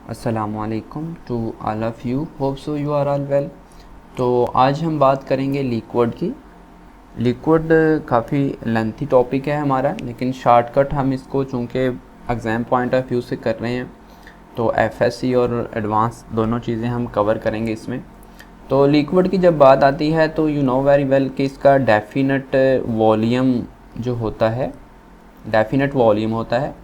अस्सलामुअलैकुम to all of you, hope so you are all well. तो आज हम बात करेंगे लिक्विड की। लिक्विड काफ़ी लेंथी टॉपिक है हमारा, लेकिन शॉर्टकट हम इसको चूँकि एग्ज़ाम पॉइंट ऑफ व्यू से कर रहे हैं तो एफएससी और एडवांस दोनों चीज़ें हम कवर करेंगे इसमें। तो लिक्विड की जब बात आती है तो यू नो वेरी वेल कि इसका डेफिनेट वॉल्यूम जो होता है, डेफिनेट वॉल्यूम होता है,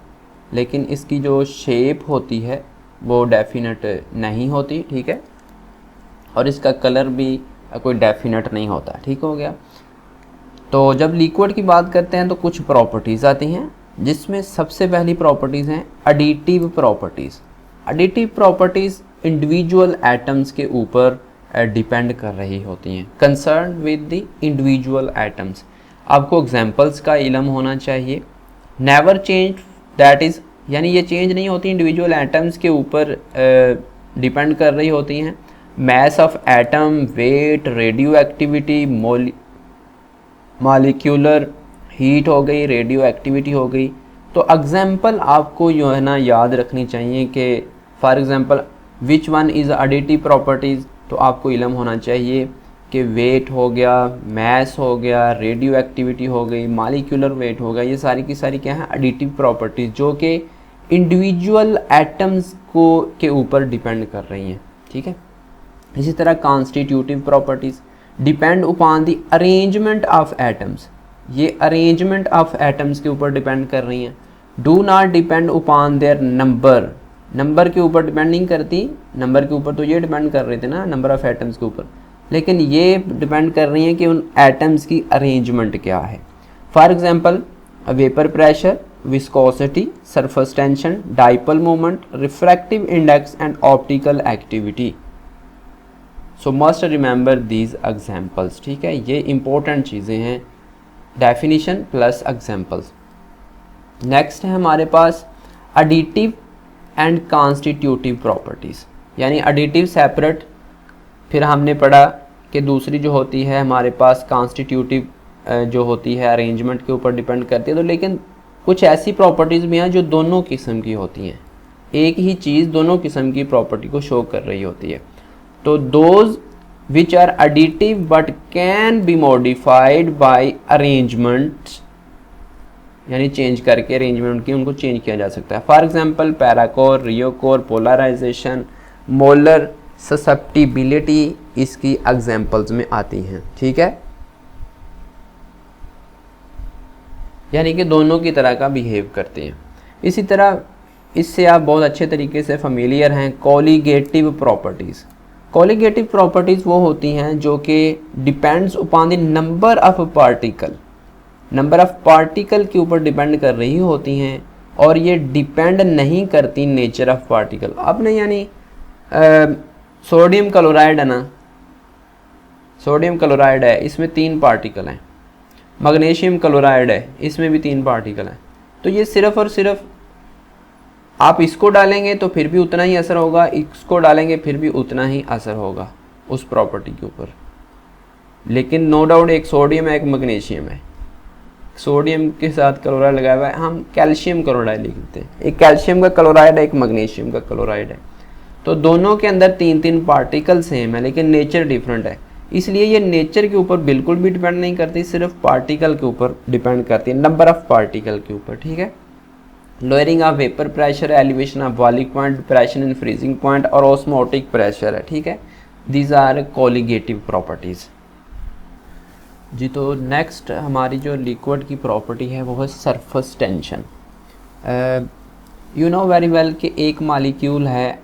लेकिन इसकी जो शेप होती है वो डेफिनेट नहीं होती, ठीक है। और इसका कलर भी कोई डेफिनेट नहीं होता, ठीक हो गया। तो जब लिक्विड की बात करते हैं तो कुछ प्रॉपर्टीज़ आती हैं, जिसमें सबसे पहली प्रॉपर्टीज़ हैं additive properties. Additive properties individual atoms के ऊपर डिपेंड कर रही होती हैं, concern with the individual atoms. आपको एग्जांपल्स का इल्म होना चाहिए। नेवर चेंज, दैट इज़ यानी ये चेंज नहीं होती, इंडिविजुअल एटम्स के ऊपर डिपेंड कर रही होती हैं। Mass of atom, weight, radioactivity, molecular heat हो गई, रेडियो एक्टिविटी हो गई। तो एग्जांपल आपको जो है ना याद रखनी चाहिए कि for example which one is additive properties. तो आपको इल्म होना चाहिए कि वेट हो गया, मैस हो गया, रेडियो एक्टिविटी हो गई, मॉलिक्यूलर वेट हो गया, ये सारी की सारी क्या है, एडिटिव प्रॉपर्टीज़, जो कि इंडिविजुअल एटम्स को के ऊपर डिपेंड कर रही हैं, ठीक है। इसी तरह constitutive properties depend upon the arrangement of atoms, ये अरेंजमेंट ऑफ एटम्स के ऊपर डिपेंड कर रही हैं। Do not depend upon their number, number के ऊपर डिपेंड नहीं करती। नंबर के ऊपर तो ये डिपेंड कर रहे थे ना, नंबर ऑफ एटम्स के ऊपर, लेकिन ये डिपेंड कर रही हैं कि उन एटम्स की अरेंजमेंट क्या है। For example vapour pressure, viscosity, surface tension, dipole moment, refractive index and optical activity. So must remember these examples, ठीक है। ये इंपॉर्टेंट चीज़ें हैं, डेफिनेशन प्लस एग्जांपल्स। नेक्स्ट है हमारे पास एडिटिव एंड कॉन्स्टिट्यूटिव प्रॉपर्टीज़, यानी एडिटिव सेपरेट, फिर हमने पढ़ा कि दूसरी जो होती है हमारे पास कॉन्स्टिट्यूटिव जो होती है अरेंजमेंट के ऊपर डिपेंड करती है। तो लेकिन कुछ ऐसी प्रॉपर्टीज़ भी हैं जो दोनों किस्म की होती हैं, एक ही चीज़ दोनों किस्म की प्रॉपर्टी को शो कर रही होती है। तो those which are additive but can be modified by arrangement, यानी चेंज करके अरेंजमेंट की उनको चेंज किया जा सकता है। For example parachor, rheochor, polarisation, molar susceptibility इसकी एग्जांपल्स में आती हैं, ठीक है। यानी कि दोनों की तरह का बिहेव करते हैं। इसी तरह इससे आप बहुत अच्छे तरीके से फेमिलियर हैं, कोलिगेटिव प्रॉपर्टीज़। कोलिगेटिव प्रॉपर्टीज़ वो होती हैं जो कि depends upon the number of particle, number of particle के ऊपर डिपेंड कर रही होती हैं, और ये डिपेंड नहीं करती नेचर ऑफ पार्टिकल। आपने यानी सोडियम क्लोराइड है ना, सोडियम क्लोराइड है, इसमें 3 पार्टिकल हैं। मैग्नीशियम क्लोराइड है, इसमें भी 3 पार्टिकल हैं। तो ये सिर्फ़ और सिर्फ आप इसको डालेंगे तो फिर भी उतना ही असर होगा, इसको डालेंगे फिर भी उतना ही असर होगा उस प्रॉपर्टी के ऊपर। लेकिन नो डाउट एक सोडियम है, एक मैग्नीशियम है, सोडियम के साथ क्लोराइड लगाया हुआ है, हम कैल्शियम क्लोराइड लिखते हैं। एक कैल्शियम का क्लोराइड है, एक मैग्नीशियम का क्लोराइड है। तो दोनों के अंदर 3-3 पार्टिकल सेम है, लेकिन नेचर डिफरेंट है। इसलिए ये नेचर के ऊपर बिल्कुल भी डिपेंड नहीं करती, सिर्फ पार्टिकल के ऊपर डिपेंड करती है, नंबर ऑफ पार्टिकल के ऊपर, ठीक है। Lowering of vapour pressure, elevation of boiling point, depression in freezing point और ऑस्मोटिक प्रेशर है, ठीक है। दीज आर कोलिगेटिव प्रॉपर्टीज़ जी। तो नेक्स्ट हमारी जो लिक्विड की प्रॉपर्टी है वो है surface tension. You know very well कि एक मॉलिक्यूल है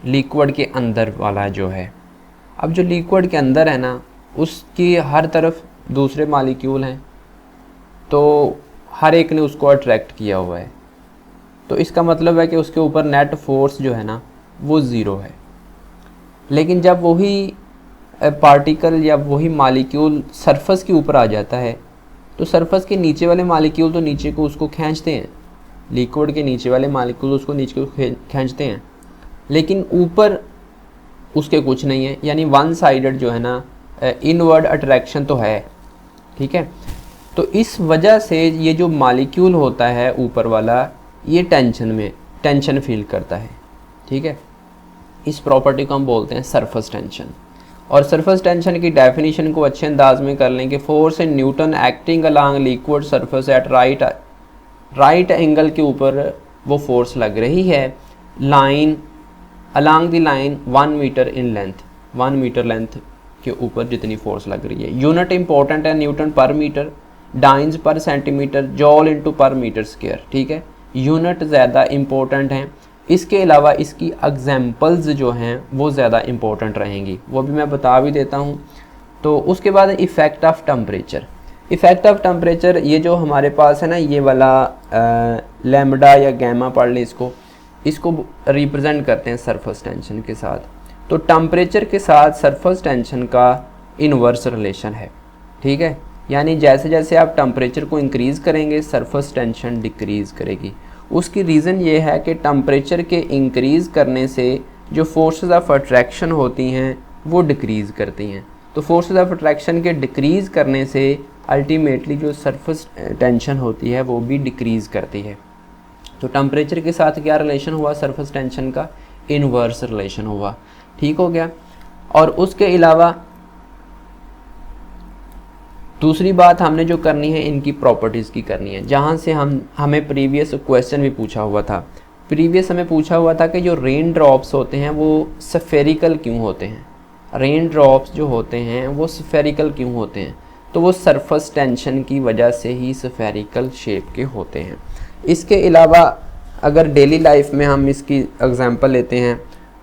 लिक्विड के अंदर वाला जो है, अब जो लिक्विड के अंदर है ना उसकी हर तरफ दूसरे मॉलिक्यूल हैं, तो हर एक ने उसको अट्रैक्ट किया हुआ है। तो इसका मतलब है कि उसके ऊपर नेट फोर्स जो है ना वो ज़ीरो है। लेकिन जब वही पार्टिकल या वही मॉलिक्यूल सरफेस के ऊपर आ जाता है तो सरफेस के नीचे वाले मॉलिक्यूल तो नीचे को उसको खींचते हैं, लिक्विड के नीचे वाले मॉलिक्यूल उसको नीचे को खींचते हैं, लेकिन ऊपर उसके कुछ नहीं है, यानी वन साइडेड जो है ना इनवर्ड अट्रैक्शन तो है, ठीक है। तो इस वजह से ये जो मॉलिक्यूल होता है ऊपर वाला, ये टेंशन फील करता है, ठीक है। इस प्रॉपर्टी को हम बोलते हैं सरफेस टेंशन। और सरफेस टेंशन की डेफिनेशन को अच्छे अंदाज में कर लें कि force in newton acting along liquid surface at right angle के ऊपर वो फोर्स लग रही है line along the line 1 metre in length, 1 metre length के ऊपर जितनी फोर्स लग रही है। यूनिट इंपॉर्टेंट है न्यूटन पर मीटर, डाइंस पर सेंटीमीटर, जॉल इंटू पर मीटर स्क्वायर, ठीक है। यूनिट ज़्यादा इंपॉर्टेंट हैं। इसके अलावा इसकी एग्जाम्पल्स जो हैं वो ज़्यादा इंपॉर्टेंट रहेंगी, वो भी मैं बता भी देता हूँ। तो उसके बाद effect of temperature. Effect of temperature ये जो हमारे पास है ना, ये वाला लैम्डा या गैमा पढ़ लें, इसको रिप्रेजेंट करते हैं सरफेस टेंशन के साथ। तो टेम्परेचर के साथ सरफेस टेंशन का इनवर्स रिलेशन है, ठीक है। यानी जैसे जैसे आप टेम्परेचर को इंक्रीज़ करेंगे सरफेस टेंशन डिक्रीज़ करेगी। उसकी रीज़न ये है कि टेम्परेचर के इंक्रीज़ करने से जो फोर्सेस ऑफ अट्रैक्शन होती हैं वो डिक्रीज़ करती हैं। तो फोर्सेस ऑफ अट्रैक्शन के डिक्रीज़ करने से अल्टीमेटली जो सरफेस टेंशन होती है वो भी डिक्रीज़ करती है। तो टेम्परेचर के साथ क्या रिलेशन हुआ सरफेस टेंशन का? इनवर्स रिलेशन हुआ, ठीक हो गया। और उसके अलावा दूसरी बात हमने जो करनी है इनकी प्रॉपर्टीज़ की करनी है, जहाँ से हमें प्रीवियस क्वेश्चन भी पूछा हुआ था। प्रीवियस हमें पूछा हुआ था कि जो रेन ड्रॉप्स होते हैं वो स्फेरिकल क्यों होते हैं। रेन ड्रॉप्स जो होते हैं वो स्फेरिकल क्यों होते हैं? तो वो सरफेस टेंशन की वजह से ही स्फेरिकल शेप के होते हैं। इसके अलावा अगर डेली लाइफ में हम इसकी एग्जांपल लेते हैं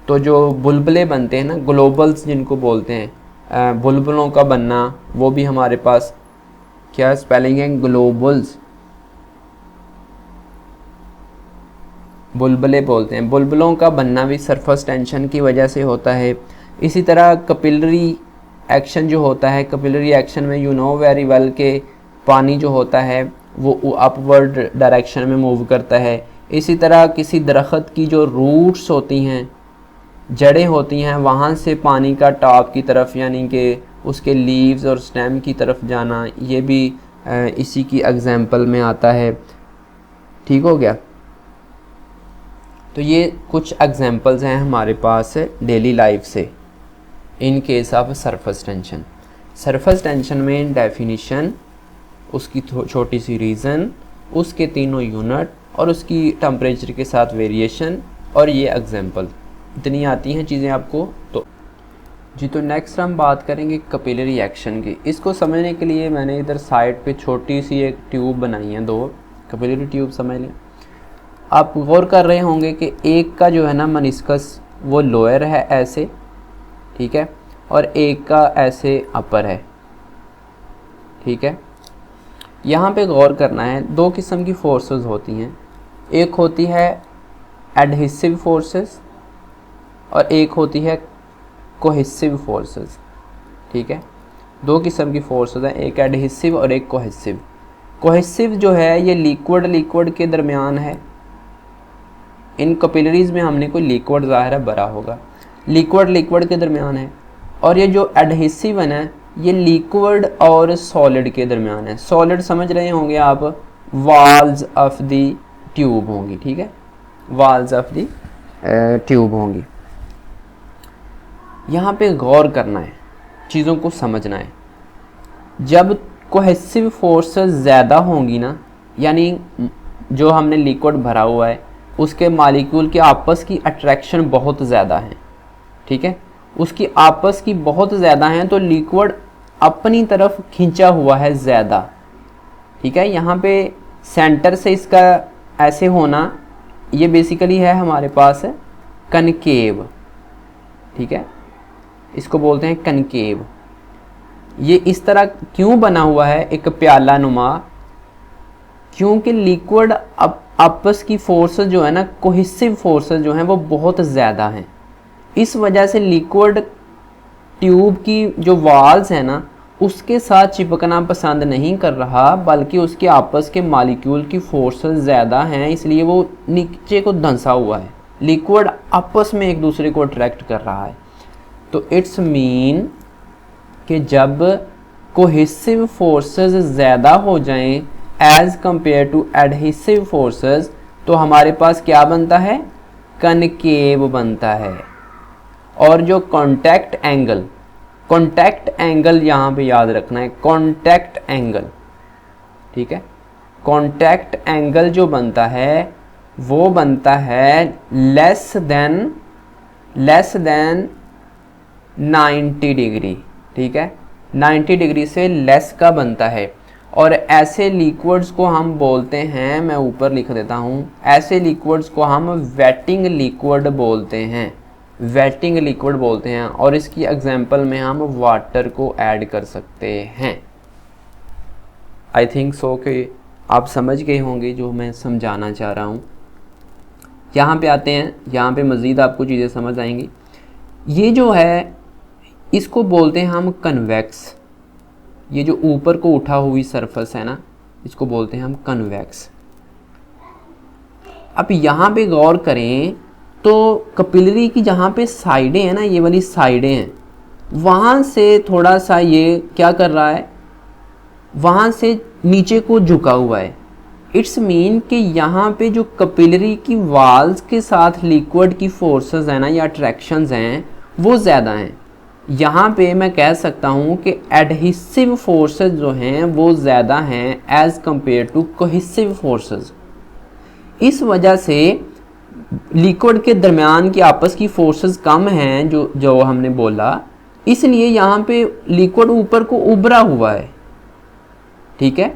तो जो बुलबुले बनते हैं ना, ग्लोबल्स जिनको बोलते हैं, बुलबुलों का बनना, वो भी हमारे पास क्या स्पेलिंग है? ग्लोबल्स, बुलबुले बोलते हैं। बुलबुलों का बनना भी सरफेस टेंशन की वजह से होता है। इसी तरह कैपिलरी एक्शन जो होता है, कैपिलरी एक्शन में यू नो वेरी वेल के पानी जो होता है वो अपवर्ड डायरेक्शन में मूव करता है। इसी तरह किसी दरख्त की जो रूट्स होती हैं, जड़ें होती हैं, वहाँ से पानी का टॉप की तरफ यानी कि उसके लीव्स और स्टेम की तरफ जाना, ये भी इसी की एग्जांपल में आता है, ठीक हो गया। तो ये कुछ एग्जांपल्स हैं हमारे पास डेली लाइफ से in case of surface tension. Surface tension में डेफिनेशन, उसकी छोटी सी रीज़न, उसके तीनों यूनिट और उसकी टेम्परेचर के साथ वेरिएशन और ये एग्जांपल, इतनी आती हैं चीज़ें आपको। तो जी, तो नेक्स्ट हम बात करेंगे कैपिलरी एक्शन की। इसको समझने के लिए मैंने इधर साइड पे छोटी सी एक ट्यूब बनाई है, 2 कैपिलरी ट्यूब समझ लें। आप गौर कर रहे होंगे कि एक का जो है ना मेनिस्कस वो लोअर है ऐसे, ठीक है, और एक का ऐसे अपर है, ठीक है। यहाँ पे गौर करना है, 2 किस्म की फोर्सेस होती हैं। एक होती है एडहेसिव फोर्सेस और एक होती है कोहेसिव फोर्सेस, ठीक है। 2 किस्म की फोर्सेस हैं, एक एडहेसिव और एक कोहेसिव। कोहेसिव जो है ये लिक्विड के दरमियान है। इन कैपिलरीज में हमने कोई लिक्विड ज़ाहिर है भरा होगा, लिक्विड के दरमियान है। और ये जो एडहेसिव है ना, ये लिक्विड और सॉलिड के दरमियान है। सॉलिड समझ रहे होंगे आप, वॉल्स ऑफ द ट्यूब होंगी, ठीक है, वॉल्स ऑफ द ट्यूब होंगी। यहाँ पे गौर करना है, चीज़ों को समझना है। जब कोहेसिव फोर्सेस ज़्यादा होंगी ना, यानी जो हमने लिक्विड भरा हुआ है उसके मॉलिक्यूल के आपस की अट्रैक्शन बहुत ज़्यादा है, ठीक है, उसकी आपस की बहुत ज़्यादा हैं, तो लिक्विड अपनी तरफ खींचा हुआ है ज़्यादा, ठीक है। यहाँ पे सेंटर से इसका ऐसे होना, ये बेसिकली है हमारे पास कनकेव, ठीक है, इसको बोलते हैं कनकेव। ये इस तरह क्यों बना हुआ है, एक प्याला नुमा? क्योंकि लिक्विड आपस की फोर्सेस जो है ना, कोहेसिव फोर्सेस जो हैं वो बहुत ज़्यादा हैं। इस वजह से लिक्विड ट्यूब की जो वॉल्स है ना उसके साथ चिपकना पसंद नहीं कर रहा, बल्कि उसके आपस के मॉलिक्यूल की फोर्सेस ज़्यादा हैं, इसलिए वो नीचे को धंसा हुआ है। लिक्विड आपस में एक दूसरे को अट्रैक्ट कर रहा है। तो इट्स मीन कि जब कोहेसिव फोर्सेस ज़्यादा हो जाएं as compare to adhesive forces, तो हमारे पास क्या बनता है? कनकेव बनता है। और जो कॉन्टैक्ट एंगल यहाँ पे याद रखना है, कॉन्टैक्ट एंगल, ठीक है। कॉन्टैक्ट एंगल जो बनता है वो बनता है लेस देन 90 डिग्री, ठीक है। 90 डिग्री से लेस का बनता है। और ऐसे लिक्विड्स को हम बोलते हैं, मैं ऊपर लिख देता हूँ, ऐसे लिक्विड्स को हम वेटिंग लिक्विड बोलते हैं, वेटिंग लिक्विड बोलते हैं। और इसकी एग्जांपल में हम वाटर को ऐड कर सकते हैं। आई थिंक सो कि आप समझ गए होंगे जो मैं समझाना चाह रहा हूँ। यहाँ पे आते हैं, यहाँ पे मज़ीद आपको चीज़ें समझ आएंगी। ये जो है इसको बोलते हैं हम कन्वेक्स। ये जो ऊपर को उठा हुई सरफेस है ना, इसको बोलते हैं हम कन्वेक्स। अब यहाँ पे गौर करें तो कैपिलरी की जहाँ पे साइडें हैं ना, ये वाली साइडें हैं, वहाँ से थोड़ा सा ये क्या कर रहा है, वहाँ से नीचे को झुका हुआ है। इट्स मीन कि यहाँ पे जो कैपिलरी की वाल्स के साथ लिक्विड की फोर्सेस हैं ना, या अट्रैक्शंस हैं, वो ज़्यादा हैं। यहाँ पे मैं कह सकता हूँ कि एडहेसिव फोर्सेस जो हैं वो ज़्यादा हैं as compare to cohesive forces. इस वजह से लिक्विड के दरमियान की आपस की फोर्सेस कम हैं, जो हमने बोला, इसलिए यहाँ पे लिक्विड ऊपर को उभरा हुआ है, ठीक है।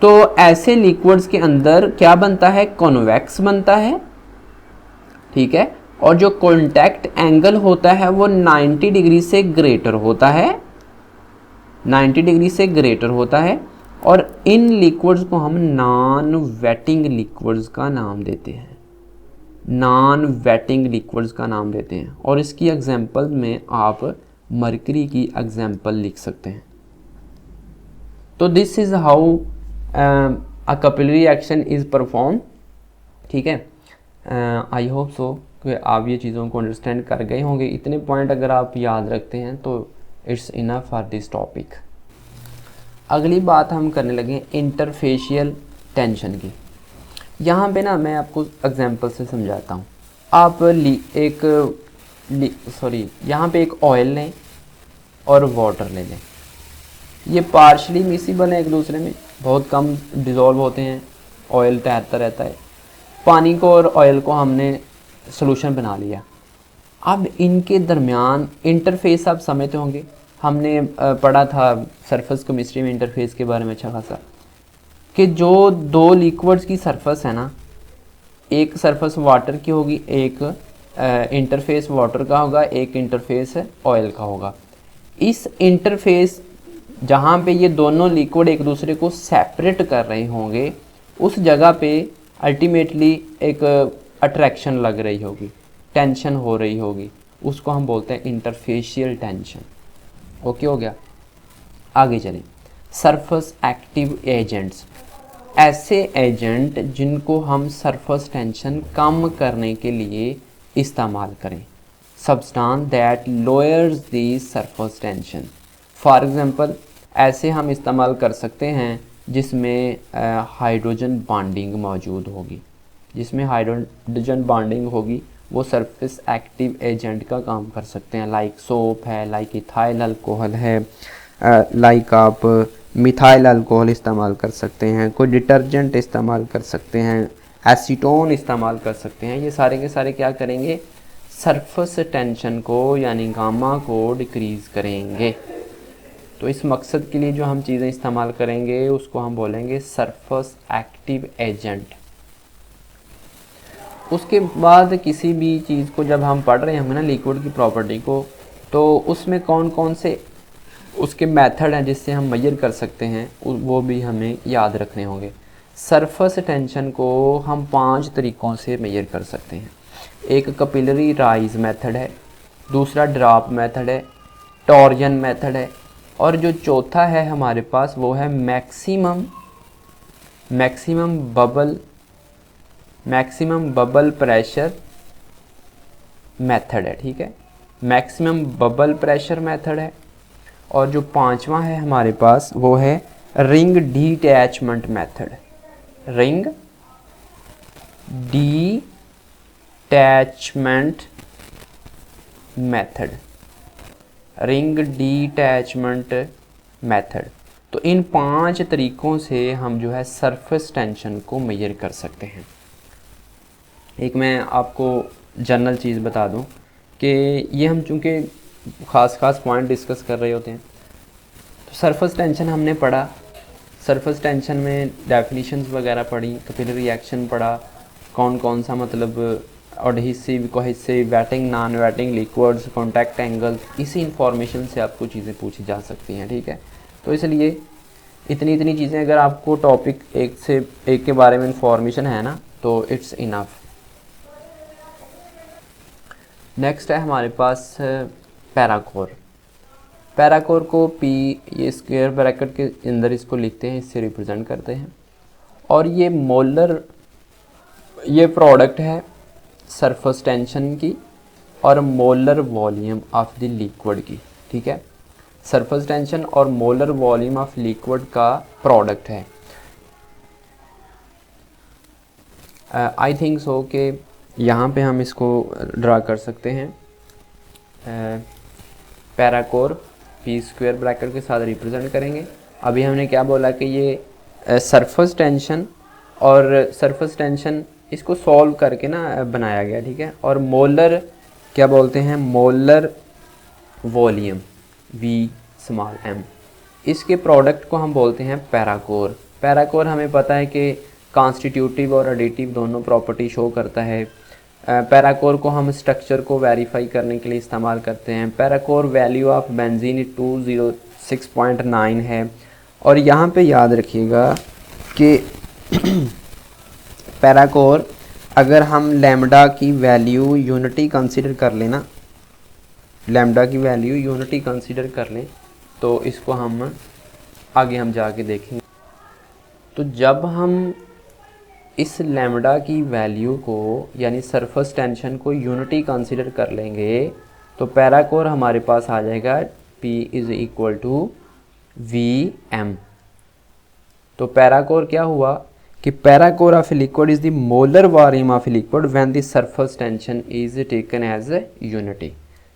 तो ऐसे लिक्विड्स के अंदर क्या बनता है, कॉन्वेक्स बनता है, ठीक है। और जो कॉन्टैक्ट एंगल होता है वो 90 डिग्री से ग्रेटर होता है, 90 डिग्री से ग्रेटर होता है। और इन लिक्विड्स को हम नॉन वेटिंग लिक्विड्स का नाम देते हैं, नॉन वेटिंग लिक्विड्स का नाम देते हैं। और इसकी एग्जांपल में आप मरकरी की एग्जांपल लिख सकते हैं। तो this is how a capillary action is perform, ठीक है। आई होप सो कि आप ये चीज़ों को अंडरस्टैंड कर गए होंगे। इतने पॉइंट अगर आप याद रखते हैं तो it's enough for this topic. अगली बात हम करने लगे इंटरफेशियल टेंशन की। यहाँ पे ना मैं आपको एग्जांपल से समझाता हूँ। आप यहाँ पे एक ऑयल लें और वाटर ले लें। ये पार्शली मिसिबल है एक दूसरे में, बहुत कम डिज़ोल्व होते हैं, ऑयल तैरता रहता है। पानी को और ऑयल को हमने सॉल्यूशन बना लिया। अब इनके दरमियान इंटरफेस आप समझते होंगे, हमने पढ़ा था सरफेस केमिस्ट्री में इंटरफेस के बारे में अच्छा खासा, कि जो दो लिक्विड्स की सरफेस है ना, एक सरफेस वाटर की होगी, एक इंटरफेस वाटर का होगा, एक इंटरफेस ऑयल का होगा। इस इंटरफेस जहाँ पे ये दोनों लिक्विड एक दूसरे को सेपरेट कर रहे होंगे, उस जगह पे अल्टीमेटली एक अट्रैक्शन लग रही होगी, टेंशन हो रही होगी, उसको हम बोलते हैं इंटरफेशियल टेंशन। ओके हो गया। आगे चलें। सरफेस एक्टिव एजेंट्स, ऐसे एजेंट जिनको हम सरफेस टेंशन कम करने के लिए इस्तेमाल करें। Substance that lowers the surface tension. For example ऐसे हम इस्तेमाल कर सकते हैं जिसमें हाइड्रोजन बॉन्डिंग मौजूद होगी, जिसमें हाइड्रोजन बॉन्डिंग होगी वो सरफेस एक्टिव एजेंट का काम कर सकते हैं। लाइक सोप है, लाइक इथाइल अल्कोहल है, लाइक आप मिथाइल अल्कोहल इस्तेमाल कर सकते हैं, कोई डिटर्जेंट इस्तेमाल कर सकते हैं, एसीटोन इस्तेमाल कर सकते हैं। ये सारे के सारे क्या करेंगे, सरफेस टेंशन को यानी गामा को डिक्रीज़ करेंगे। तो इस मकसद के लिए जो हम चीज़ें इस्तेमाल करेंगे उसको हम बोलेंगे सरफेस एक्टिव एजेंट। उसके बाद किसी भी चीज़ को जब हम पढ़ रहे हैं ना लिक्विड की प्रॉपर्टी को, तो उसमें कौन कौन से उसके मेथड हैं जिससे हम मेजर कर सकते हैं, वो भी हमें याद रखने होंगे। सरफेस टेंशन को हम 5 तरीक़ों से मेजर कर सकते हैं। एक कैपिलरी राइज मेथड है, दूसरा ड्रॉप मेथड है, टॉर्जन मेथड है, और जो चौथा है हमारे पास वो है मैक्सिमम बबल प्रेशर मेथड है, ठीक है। मैक्सिमम बबल प्रेशर मेथड है। और जो पांचवा है हमारे पास वो है ring detachment method. Ring detachment method, ring detachment method. तो इन 5 तरीक़ों से हम जो है सरफेस टेंशन को मेजर कर सकते हैं। एक मैं आपको जनरल चीज़ बता दूं कि ये हम चूँकि ख़ास पॉइंट डिस्कस कर रहे होते हैं, तो सरफेस टेंशन हमने पढ़ा, सरफेस टेंशन में डेफिनेशंस वगैरह पढ़ी, कैपिलरी रिएक्शन पढ़ा, कौन कौन सा मतलब adhesive, cohesive, waiting, non waiting, liquids, contact angle, इसी इंफॉर्मेशन से आपको चीज़ें पूछी जा सकती हैं, ठीक है। तो इसलिए इतनी चीज़ें अगर आपको टॉपिक एक से एक के बारे में इंफॉर्मेशन है ना, तो इट्स इनफ। नेक्स्ट है हमारे पास पैराकोर। पैराकोर को पी, ये स्क्वायर ब्रैकेट के अंदर इसको लिखते हैं, इससे रिप्रेजेंट करते हैं। और ये मोलर, ये प्रोडक्ट है सरफेस टेंशन की और molar volume of the liquid की, ठीक है। सरफेस टेंशन और मोलर वॉल्यूम ऑफ लिक्विड का प्रोडक्ट है। आई थिंक सो कि यहाँ पे हम इसको ड्रा कर सकते हैं। पैराकोर पी स्क्वायर ब्रैकेट के साथ रिप्रेजेंट करेंगे। अभी हमने क्या बोला कि ये सरफेस टेंशन, और सरफेस टेंशन इसको सॉल्व करके ना बनाया गया, ठीक है। और मोलर क्या बोलते हैं, molar volume V small M, इसके प्रोडक्ट को हम बोलते हैं पैराकोर। पैराकोर हमें पता है कि कॉन्स्टिट्यूटिव और एडिटिव दोनों प्रॉपर्टी शो करता है। पैराकोर को हम स्ट्रक्चर को वेरीफाई करने के लिए इस्तेमाल करते हैं। पैराकोर वैल्यू ऑफ बेंजीन 206.9 है। और यहाँ पे याद रखिएगा कि पैराकोर अगर हम लैम्डा की वैल्यू यूनिटी कंसीडर कर लेना, लैम्डा की वैल्यू यूनिटी कंसीडर कर लें, तो इसको हम आगे हम जाके देखेंगे। तो जब हम इस लैम्डा की वैल्यू को यानी सरफेस टेंशन को यूनिटी कंसीडर कर लेंगे, तो पैराकोर हमारे पास आ जाएगा P = VM। तो पैराकोर क्या हुआ कि parachor of liquid is the molar volume of liquid when the surface tension is taken as a unity.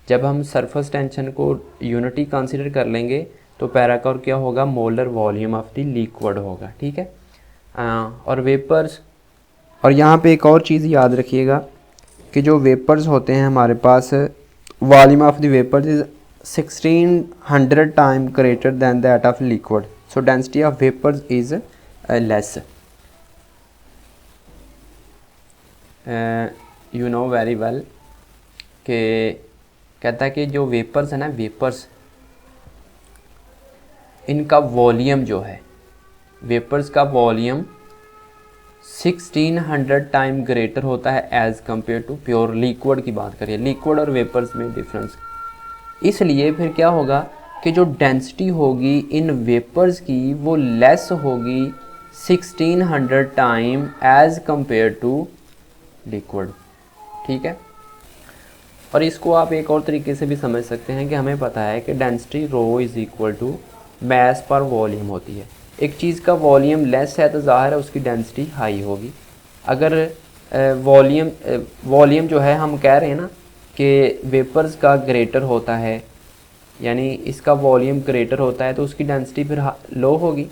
जब हम सरफेस टेंशन को यूनिटी कंसीडर कर लेंगे तो पैराकोर क्या होगा, molar volume of the liquid होगा, ठीक है। और वेपर्स, और यहाँ पे एक और चीज़ याद रखिएगा कि जो वेपर्स होते हैं हमारे पास, volume of the vapours is 1600 time greater than that of liquid, so density of vapours is less. You know very well कि कहता है कि जो वेपर्स है ना, वेपर्स इनका वॉल्यूम जो है, वेपर्स का वॉल्यूम 1600 टाइम ग्रेटर होता है as compare to pure liquid की बात करिए। लिक्विड और वेपर्स में डिफरेंस, इसलिए फिर क्या होगा कि जो डेंसिटी होगी इन वेपर्स की वो लेस होगी 1600 time as compare to liquid, ठीक है। और इसको आप एक और तरीके से भी समझ सकते हैं कि हमें पता है कि density rho is equal to mass पर वॉल्यूम होती है। एक चीज़ का वॉल्यूम लेस है तो ज़ाहिर है उसकी डेंसिटी हाई होगी। अगर वॉल्यूम जो है हम कह रहे हैं ना कि वेपर्स का ग्रेटर होता है, यानी इसका वॉल्यूम ग्रेटर होता है तो उसकी डेंसिटी फिर लो होगी।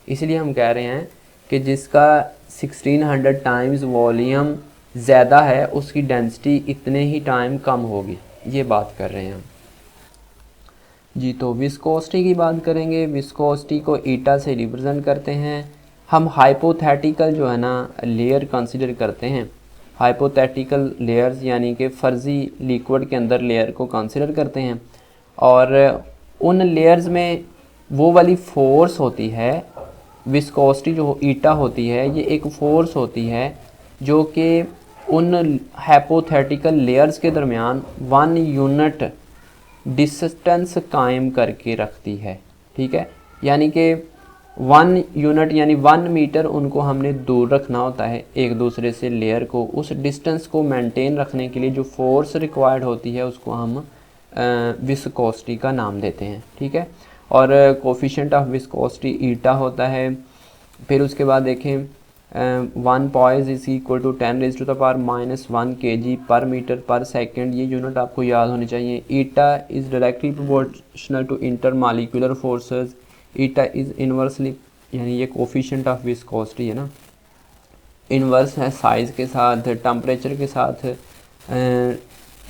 इसलिए हम कह रहे हैं कि जिसका 1600 टाइम्स वॉल्यूम ज़्यादा है उसकी डेंसिटी इतने ही टाइम कम होगी, ये बात कर रहे हैं हम जी। तो विस्कोसिटी की बात करेंगे। विस्कोसिटी को ईटा से रिप्रेजेंट करते हैं। हम हाइपोथेटिकल जो है ना लेयर कंसीडर करते हैं। हाइपोथेटिकल लेयर्स यानी कि फ़र्ज़ी लिक्विड के अंदर लेयर को कंसीडर करते हैं, और उन लेयर्स में वो वाली फोर्स होती है, विस्कोसिटी जो ईटा होती है ये एक फ़ोर्स होती है जो कि उन हाइपोथेटिकल लेयर्स के दरमियान 1 यूनिट डिस्टेंस कायम करके रखती है, ठीक है। यानी कि 1 यूनिट यानी 1 मीटर उनको हमने दूर रखना होता है एक दूसरे से लेयर को। उस डिस्टेंस को मेंटेन रखने के लिए जो फोर्स रिक्वायर्ड होती है उसको हम विस्कोसिटी का नाम देते हैं, ठीक है। और कोफिशिएंट ऑफ विस्कोसिटी ईटा होता है। फिर उसके बाद देखें 1 poise is equal to 10⁻⁻1 kg पर मीटर पर सेकेंड, ये यूनिट आपको याद होनी चाहिए। Eta is directly proportional to inter molecular forces. Eta is inversely, यानी ये कोफिशिएंट ऑफ विस्कोसिटी है ना, इन्वर्स है साइज़ के साथ, टेम्परेचर के साथ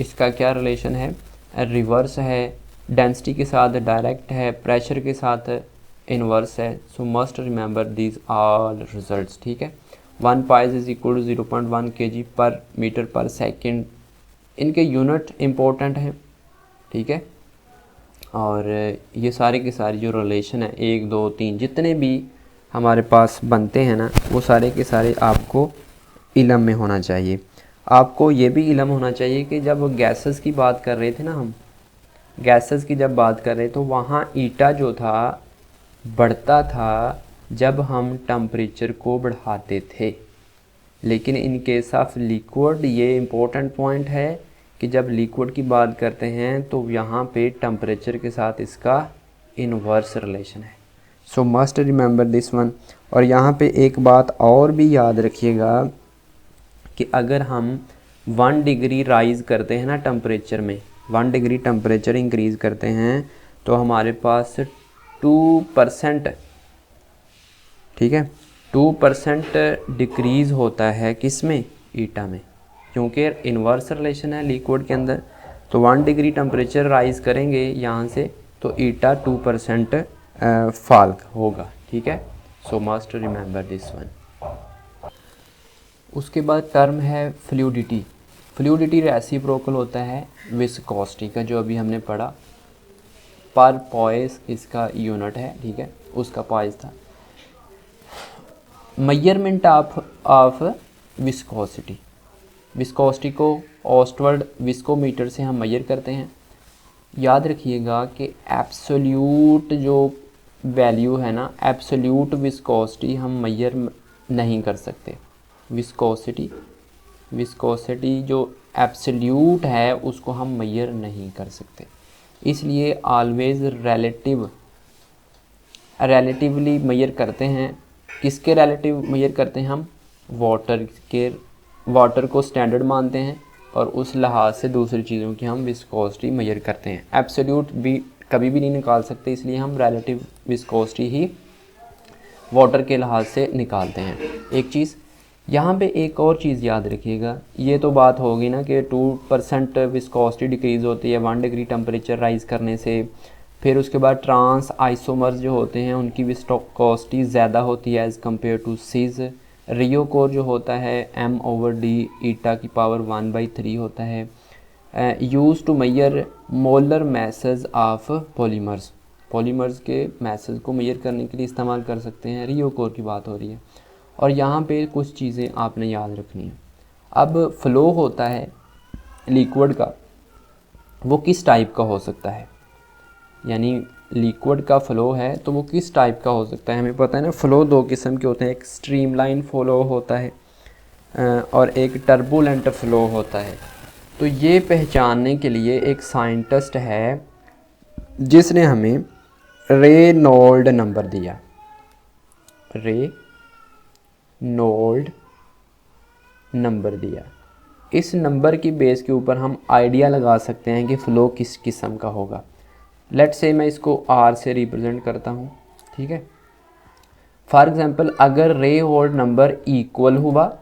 इसका क्या रिलेशन है, रिवर्स है, डेंसिटी के साथ डायरेक्ट है, प्रेशर के साथ इन्वर्स है। So must remember these all results, ठीक है। 1 poise is equal to 0.1 kg पर मीटर पर सेकेंड, इनके यूनिट इम्पोर्टेंट हैं, ठीक है। और ये सारे के सारे जो रिलेशन है 1 2 3 जितने भी हमारे पास बनते हैं ना, वो सारे के सारे आपको इल्म में होना चाहिए। आपको ये भी इल्म होना चाहिए कि जब गैसेस की बात कर रहे थे ना, हम गैसेस की जब बात कर रहे तो वहाँ ईटा जो था बढ़ता था जब हम टेम्परेचर को बढ़ाते थे, लेकिन इन केस ऑफ लिक्विड ये इम्पोर्टेंट पॉइंट है कि जब लिक्विड की बात करते हैं तो यहाँ पे टेम्परेचर के साथ इसका इन्वर्स रिलेशन है। So must remember this one. और यहाँ पे एक बात और भी याद रखिएगा कि अगर हम 1 डिग्री राइज़ करते हैं ना टेम्परेचर में, 1 डिग्री टेम्परेचर इंक्रीज़ करते हैं तो हमारे पास 2%, ठीक है, 2% डिक्रीज़ होता है किस में, ईटा में, क्योंकि इन्वर्स रिलेशन है लिक्विड के अंदर। तो 1 डिग्री टेम्परेचर राइज़ करेंगे यहाँ से तो ईटा 2% फॉल होगा, ठीक है। So must remember this one. उसके बाद टर्म है फ्लूइडिटी। फ्लूइडिटी रेसिप्रोकल होता है विस्कोसिटी का, जो अभी हमने पढ़ा, पर पॉइस इसका यूनिट है, ठीक है, उसका पॉइस था। मेजरमेंट ऑफ विस्कोसिटी, विस्कोसिटी को ऑस्टवर्ड विस्कोमीटर से हम मेजर करते हैं। याद रखिएगा कि एब्सोल्यूट जो वैल्यू है ना, एब्सोल्यूट विस्कोसिटी हम मेजर नहीं कर सकते। विस्कोसिटी जो एब्सोल्यूट है उसको हम मेजर नहीं कर सकते, इसलिए ऑलवेज रिलेटिवली मेजर करते हैं। किसके रिलेटिव मेजर करते हैं हम, वाटर को स्टैंडर्ड मानते हैं और उस लिहाज से दूसरी चीज़ों की हम विस्कोसिटी मेजर करते हैं। एब्सोल्यूट भी कभी भी नहीं निकाल सकते, इसलिए हम रिलेटिव विस्कोसिटी ही वाटर के लिहाज से निकालते हैं। एक चीज़ यहाँ पे एक और चीज़ याद रखिएगा, ये तो बात होगी ना कि 2% विस्कोसिटी डिक्रीज़ होती है 1 डिग्री टेम्परेचर राइज़ करने से। फिर उसके बाद ट्रांस आइसोमर्स जो होते हैं उनकी विस्कोसिटी ज़्यादा होती है एज़ कम्पेयर टू सीज। रियो कोर जो होता है m/d ईटा की पावर 1/3 होता है। Use to measure molar masses of polymers, polymers के मैसेज को मेजर करने के लिए इस्तेमाल कर सकते हैं। रियो कोर की बात हो रही है। और यहाँ पे कुछ चीज़ें आपने याद रखनी है। अब फ़्लो होता है लिक्विड का, वो किस टाइप का हो सकता है, यानी लिक्विड का फ़्लो है तो वो किस टाइप का हो सकता है। हमें पता है ना, फ़्लो 2 किस्म के होते हैं, एक स्ट्रीमलाइन फ़्लो होता है और एक टर्बुलेंट फ़्लो होता है। तो ये पहचानने के लिए एक साइंटिस्ट है जिसने हमें रेनॉल्ड नंबर दिया, रेनॉल्ड नंबर दिया। इस नंबर की बेस के ऊपर हम आइडिया लगा सकते हैं कि फ़्लो किस किस्म का होगा। लेट्स से मैं इसको R से रिप्रेजेंट करता हूँ, ठीक है। फॉर एग्ज़ाम्पल अगर रेनॉल्ड नंबर इक्वल हुआ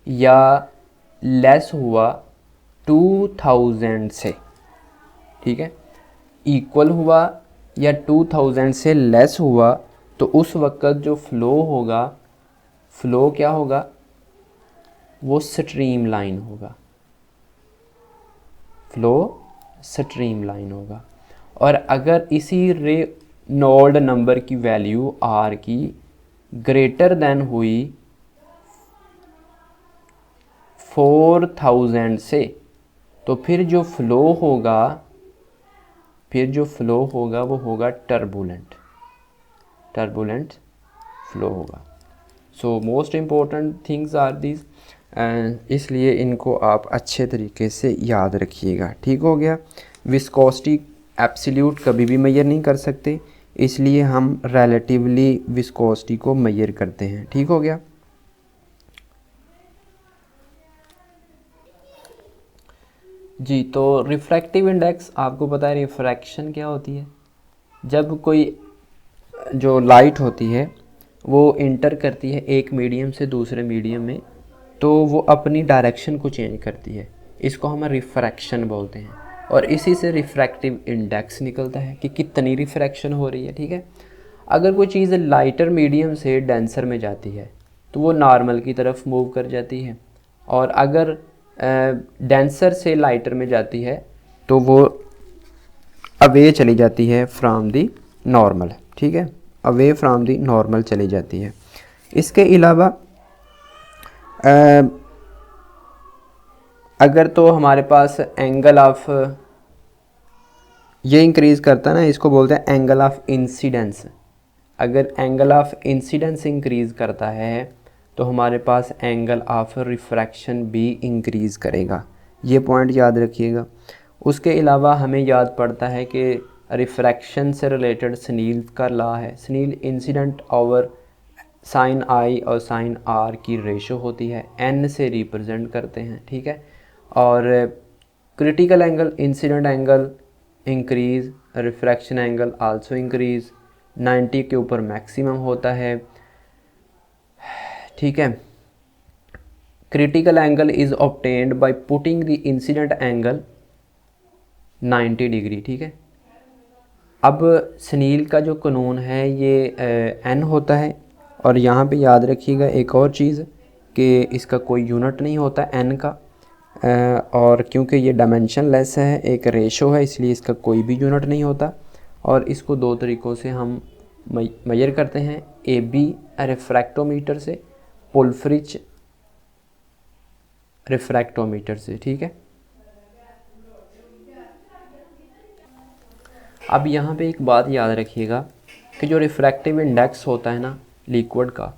या लेस हुआ 2000 से, ठीक है, इक्वल हुआ या 2000 से लेस हुआ, तो उस वक्त जो फ़्लो होगा, फ़्लो क्या होगा, वो स्ट्रीम लाइन होगा, फ़्लो स्ट्रीम लाइन होगा। और अगर इसी रेनॉल्ड नंबर की वैल्यू R की ग्रेटर देन हुई 4000 से, तो फिर जो फ़्लो होगा वो होगा टर्बुलेंट फ़्लो होगा। So most important things are this, इसलिए इनको आप अच्छे तरीके से याद रखिएगा, ठीक हो गया। विस्कोसिटी एब्सोल्यूट कभी भी मेजर नहीं कर सकते, इसलिए हम रिलेटिवली विस्कोसिटी को मेजर करते हैं, ठीक हो गया। जी, तो रिफ्रैक्टिव इंडेक्स आपको पता है रिफ्रैक्शन क्या होती है। जब कोई जो लाइट होती है वो इंटर करती है एक मीडियम से दूसरे मीडियम में, तो वो अपनी डायरेक्शन को चेंज करती है, इसको हम रिफ्रैक्शन बोलते हैं। और इसी से रिफ्रैक्टिव इंडेक्स निकलता है कि कितनी रिफ्रैक्शन हो रही है, ठीक है। अगर कोई चीज़ लाइटर मीडियम से डेंसर में जाती है तो वो नॉर्मल की तरफ मूव कर जाती है, और अगर डेंसर से लाइटर में जाती है तो वो अवे चली जाती है फ्रॉम दी नॉर्मल, ठीक है, अवे फ्रॉम दी नॉर्मल चली जाती है। इसके अलावा अगर तो हमारे पास एंगल ऑफ ये इंक्रीज़ करता है ना, इसको बोलते हैं एंगल ऑफ इंसिडेंस। अगर एंगल ऑफ इंसिडेंस इंक्रीज़ करता है तो हमारे पास एंगल ऑफ रिफ्रैक्शन भी इंक्रीज़ करेगा, ये पॉइंट याद रखिएगा। उसके अलावा हमें याद पड़ता है कि रिफ्रैक्शन से रिलेटेड स्नील का लॉ है। स्नील इंसिडेंट ओवर साइन आई और साइन आर की रेशो होती है, एन से रिप्रेजेंट करते हैं, ठीक है। और critical angle, incident angle increase, refraction angle also increase, 90 के ऊपर मैक्सिमम होता है, ठीक है। Critical angle is obtained by putting the incident angle 90 degree, ठीक है। अब स्नील का जो कानून है ये एन होता है, और यहाँ पे याद रखिएगा एक और चीज़ कि इसका कोई यूनिट नहीं होता एन का, और क्योंकि ये डायमेंशन लेस है, एक रेशो है, इसलिए इसका कोई भी यूनिट नहीं होता। और इसको दो तरीक़ों से हम मेजर करते हैं, ए बी रिफ्रैक्टोमीटर से, पुलफ्रिच रिफ्रैक्टोमीटर से, ठीक है। अब यहाँ पे एक बात याद रखिएगा कि जो रिफ्रैक्टिव इंडेक्स होता है ना लिक्विड का,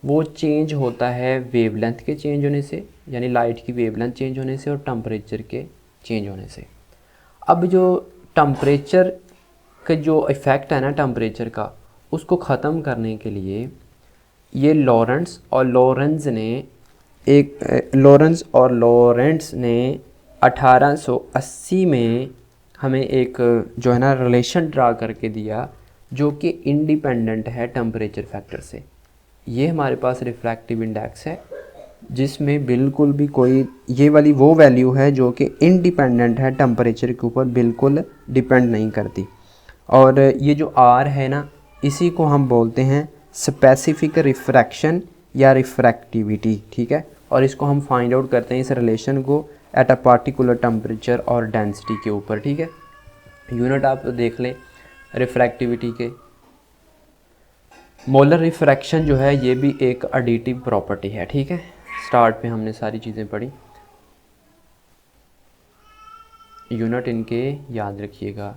वो चेंज होता है वेवलेंथ के चेंज होने से, यानी लाइट की वेवलेंथ चेंज होने से, और टेम्परेचर के चेंज होने से। अब जो टेम्परेचर का जो इफ़ेक्ट है ना टेम्परेचर का, उसको ख़त्म करने के लिए ये लॉरेंट्ज़ और लॉरेंट्ज़ ने 1880 में हमें एक जो है ना रिलेशन ड्रा करके दिया, जो कि इंडिपेंडेंट है टेम्परेचर फैक्टर से। ये हमारे पास रिफ्रैक्टिव इंडेक्स है जिसमें बिल्कुल भी कोई, ये वाली वो वैल्यू है जो कि इंडिपेंडेंट है, टेम्परेचर के ऊपर बिल्कुल डिपेंड नहीं करती। और ये जो आर है ना, इसी को हम बोलते हैं स्पेसिफिक रिफ्रैक्शन या रिफ्रैक्टिविटी, ठीक है। और इसको हम फाइंड आउट करते हैं इस रिलेशन को एट अ पार्टिकुलर टेम्परेचर और डेंसिटी के ऊपर, ठीक है। यूनिट आप देख लें रिफ्रैक्टिविटी के। मोलर रिफ्रैक्शन जो है ये भी एक एडिटिव प्रॉपर्टी है, ठीक है। स्टार्ट पे हमने सारी चीज़ें पढ़ी, यूनिट इनके याद रखिएगा।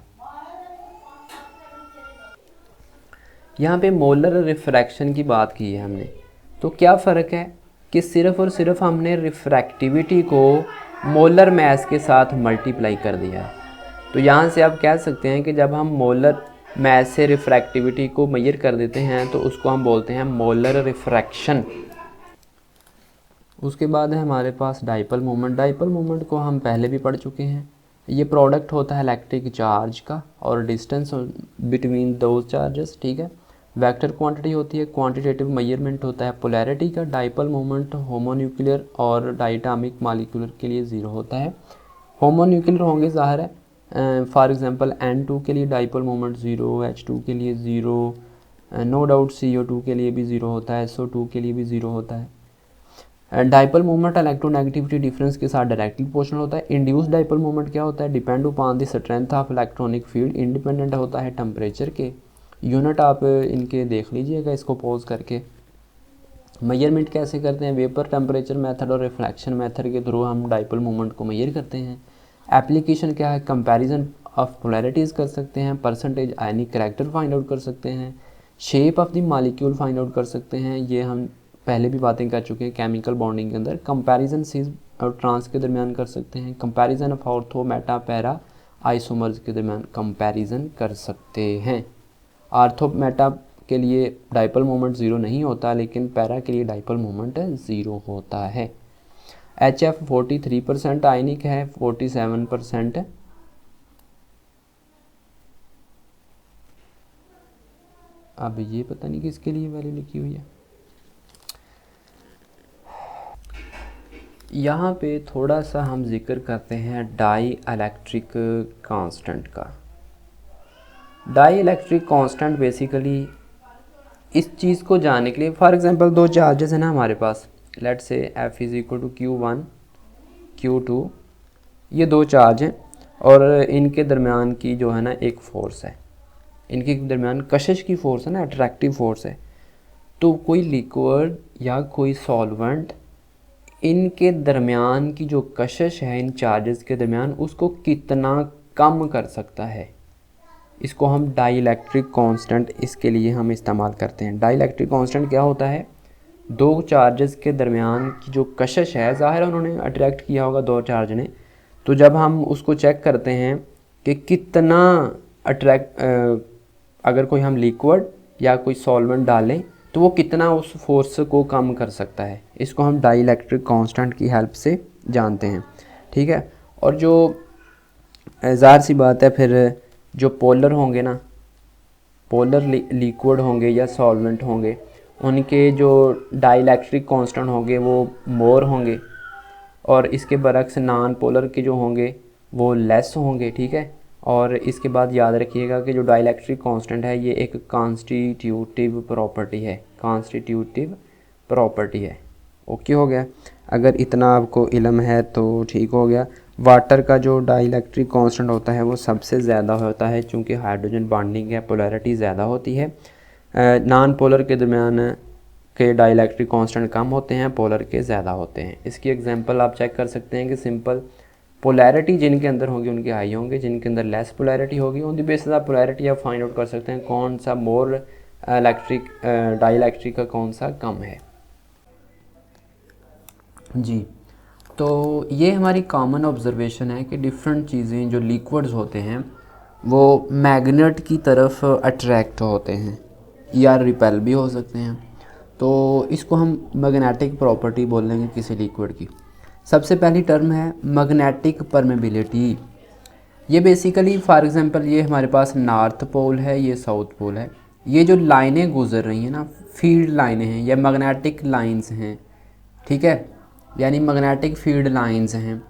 यहाँ पे मोलर रिफ्रैक्शन की बात की है हमने, तो क्या फ़र्क है कि सिर्फ़ और सिर्फ हमने रिफ्रैक्टिविटी को मोलर मैस के साथ मल्टीप्लाई कर दिया है। तो यहाँ से आप कह सकते हैं कि जब हम मोलर मैस से रिफ्रैक्टिविटी को मेजर कर देते हैं तो उसको हम बोलते हैं मोलर रिफ्रैक्शन। उसके बाद है हमारे पास डाइपोल मोमेंट। डाइपोल मोमेंट को हम पहले भी पढ़ चुके हैं। ये प्रोडक्ट होता है इलेक्ट्रिक चार्ज का और डिस्टेंस बिटवीन दो चार्जेस, ठीक है। वेक्टर क्वांटिटी होती है, क्वांटिटेटिव मेजरमेंट होता है पोलैरिटी का। डाइपोल मोमेंट होमोन्यूक्लियर और डायटोमिक मॉलिक्यूलर के लिए ज़ीरो होता है। होमोन्यूक्लियर होंगे ज़ाहिर है, फॉर एग्जांपल N2 के लिए डाइपोल मोमेंट ज़ीरो, H2 के लिए ज़ीरो, नो डाउट CO2 के लिए भी ज़ीरो होता है, SO2 के लिए भी ज़ीरो होता है। डाइपोल मोमेंट इलेक्ट्रोनेगेटिविटी डिफरेंस के साथ डायरेक्टली प्रोपोर्शनल होता है। इंड्यूस डाइपोल मोमेंट क्या होता है, depend upon the strength of electronic field, independent होता है टेम्परेचर के। यूनिट आप इनके देख लीजिएगा इसको पॉज करके। मेजरमेंट कैसे करते हैं, वेपर टेम्परेचर मेथड और रिफ्लेक्शन मेथड के थ्रू हम डाइपोल मोमेंट को मेजर करते हैं। एप्लीकेशन क्या है, कंपैरिजन ऑफ पोलैरिटीज़ कर सकते हैं, परसेंटेज आयनिक करैक्टर फाइंड आउट कर सकते हैं, shape of the molecule find out कर सकते हैं। ये हम पहले भी बातें कर चुके हैं केमिकल बॉन्डिंग के अंदर। कंपैरिजन सीज और ट्रांस के दरमियान कर सकते हैं। Comparison of ortho Meta para isomers के दरमियान कंपैरिजन कर सकते हैं। आर्थो मेटा के लिए डाइपोल मोमेंट ज़ीरो नहीं होता, लेकिन पैरा के लिए डाइपोल मोमेंट ज़ीरो होता है। HF 43%, आयनिक है 47%। अब ये पता नहीं किसके लिए वैल्यू लिखी हुई है। यहाँ पे थोड़ा सा हम जिक्र करते हैं डाई इलेक्ट्रिक कांस्टेंट का। डाई इलेक्ट्रिक कांस्टेंट बेसिकली इस चीज़ को जानने के लिए, फॉर एग्जांपल दो चार्जेस हैं ना हमारे पास, let's say F is equal to Q1 Q2, ये दो चार्ज हैं और इनके दरमियान की जो है ना एक फ़ोर्स है, इनके दरमियान कशिश की फ़ोर्स है ना, अट्रैक्टिव फ़ोर्स है। तो कोई लिक्विड या कोई सॉल्वेंट इनके दरमियान की जो कशिश है इन चार्जेस के दरमियान, उसको कितना कम कर सकता है, इसको हम डाई इलेक्ट्रिक कांस्टेंट इसके लिए हम इस्तेमाल करते हैं। डाई इलेक्ट्रिक कांस्टेंट क्या होता है, दो चार्जेस के दरमियान की जो कशिश है, ज़ाहिर है उन्होंने अट्रैक्ट किया होगा दो चार्ज ने, तो जब हम उसको चेक करते हैं कि कितना अगर कोई हम लिक्विड या कोई सॉल्वेंट डालें तो वो कितना उस फोर्स को कम कर सकता है, इसको हम डाई इलेक्ट्रिक कांस्टेंट की हेल्प से जानते हैं। ठीक है। और जो ज़ाहिर सी बात है फिर जो पोलर होंगे ना, पोलर लिक्विड होंगे या सॉल्वेंट होंगे, उनके जो डाई इलेक्ट्रिक कांस्टेंट होंगे वो मोर होंगे और इसके बरक्स नॉन पोलर के जो होंगे वो लेस होंगे। ठीक है। और इसके बाद याद रखिएगा कि जो डाई इलेक्ट्रिक कांस्टेंट है ये एक कॉन्स्टिट्यूटिव प्रॉपर्टी है, कॉन्स्टिट्यूटिव प्रॉपर्टी है। ओके हो गया। अगर इतना आपको इल्म है तो ठीक हो गया। वाटर का जो डाई इलेक्ट्रिक कांस्टेंट होता है वो सबसे ज़्यादा होता है, चूँकि हाइड्रोजन बॉन्डिंग है, पोलैरिटी ज़्यादा होती है। नॉन पोलर के दरमियान के डाई इलेक्ट्रिक कांस्टेंट कम होते हैं, पोलर के ज़्यादा होते हैं। इसकी एग्जांपल आप चेक कर सकते हैं कि सिंपल पोलैरिटी जिनके अंदर होगी उनके हाई होंगे, जिनके अंदर लेस पोलैरिटी होगी ऑन द बेसिस आप पोलैरिटी आप फाइंड आउट कर सकते हैं कौन सा मोर इलेक्ट्रिक डाई इलेक्ट्रिक का कौन सा कम है। जी, तो ये हमारी कॉमन ऑब्जर्वेशन है कि डिफरेंट चीज़ें जो लिक्विड्स होते हैं वो मैग्नेट की तरफ अट्रैक्ट होते हैं या रिपेल भी हो सकते हैं। तो इसको हम मैग्नेटिक प्रॉपर्टी बोलेंगे किसी लिक्विड की। सबसे पहली टर्म है मैग्नेटिक परमेबिलिटी। ये बेसिकली फॉर एग्जांपल ये हमारे पास नॉर्थ पोल है, ये साउथ पोल है, ये जो लाइनें गुजर रही हैं ना, फील्ड लाइनें हैं या मैग्नेटिक लाइंस हैं। ठीक है, यानी मैग्नेटिक फील्ड लाइंस हैं।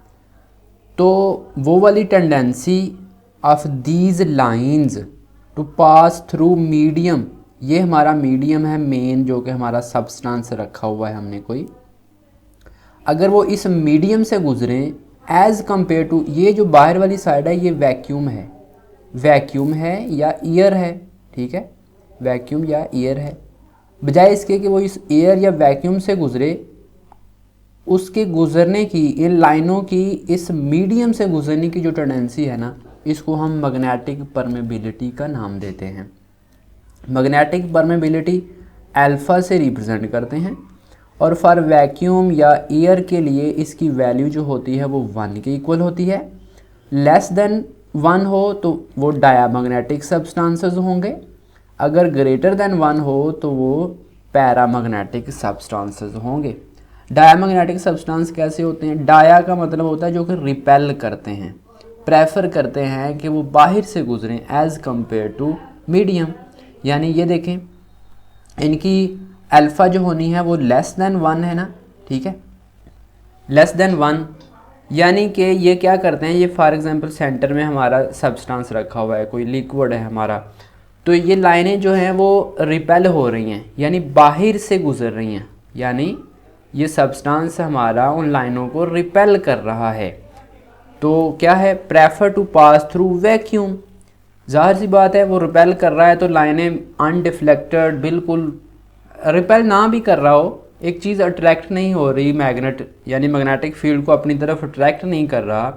तो वो वाली tendency of these lines to pass through medium, ये हमारा मीडियम है मेन जो कि हमारा सब्सटेंस रखा हुआ है हमने कोई, अगर वो इस मीडियम से गुजरें एज़ कम्पेयर टू, ये जो बाहर वाली साइड है ये वैक्यूम है, वैक्यूम है या ईयर है। ठीक है, वैक्यूम या ईयर है। बजाय इसके कि वो इस एयर या वैक्यूम से गुजरे, उसके गुजरने की, इन लाइनों की इस मीडियम से गुजरने की जो टेंडेंसी है ना, इसको हम मैग्नेटिक परमेबिलिटी का नाम देते हैं। मैग्नेटिक परमेबिलिटी अल्फ़ा से रिप्रेजेंट करते हैं और फॉर वैक्यूम या एयर के लिए इसकी वैल्यू जो होती है वो 1 के इक्वल होती है। लेस देन 1 हो तो वो डायामैग्नेटिक सब्सटेंसेस होंगे, अगर ग्रेटर देन 1 हो तो वो पैरामैग्नेटिक सब्सटेंसेस होंगे। डायामैग्नेटिक सब्सटेंस कैसे होते हैं? डाया का मतलब होता है जो कि रिपेल करते हैं, प्रेफर करते हैं कि वो बाहर से गुजरें एज़ कम्पेयर टू मीडियम। यानी ये देखें, इनकी अल्फ़ा जो होनी है वो लेस देन 1 है ना। ठीक है, लेस देन 1 यानी कि ये क्या करते हैं, ये फॉर एग्जांपल सेंटर में हमारा सब्सटेंस रखा हुआ है, कोई लिक्विड है हमारा, तो ये लाइनें जो हैं वो रिपेल हो रही हैं यानी बाहर से गुजर रही हैं, यानी ये सब्सटेंस हमारा उन लाइनों को रिपेल कर रहा है। तो क्या है, prefer to pass through vacuum. ज़ाहिर सी बात है वो रिपेल कर रहा है तो लाइनें अनडिफ्लेक्टेड, बिल्कुल रिपेल ना भी कर रहा हो, एक चीज़ अट्रैक्ट नहीं हो रही, मैग्नेट यानी मैग्नेटिक फील्ड को अपनी तरफ अट्रैक्ट नहीं कर रहा,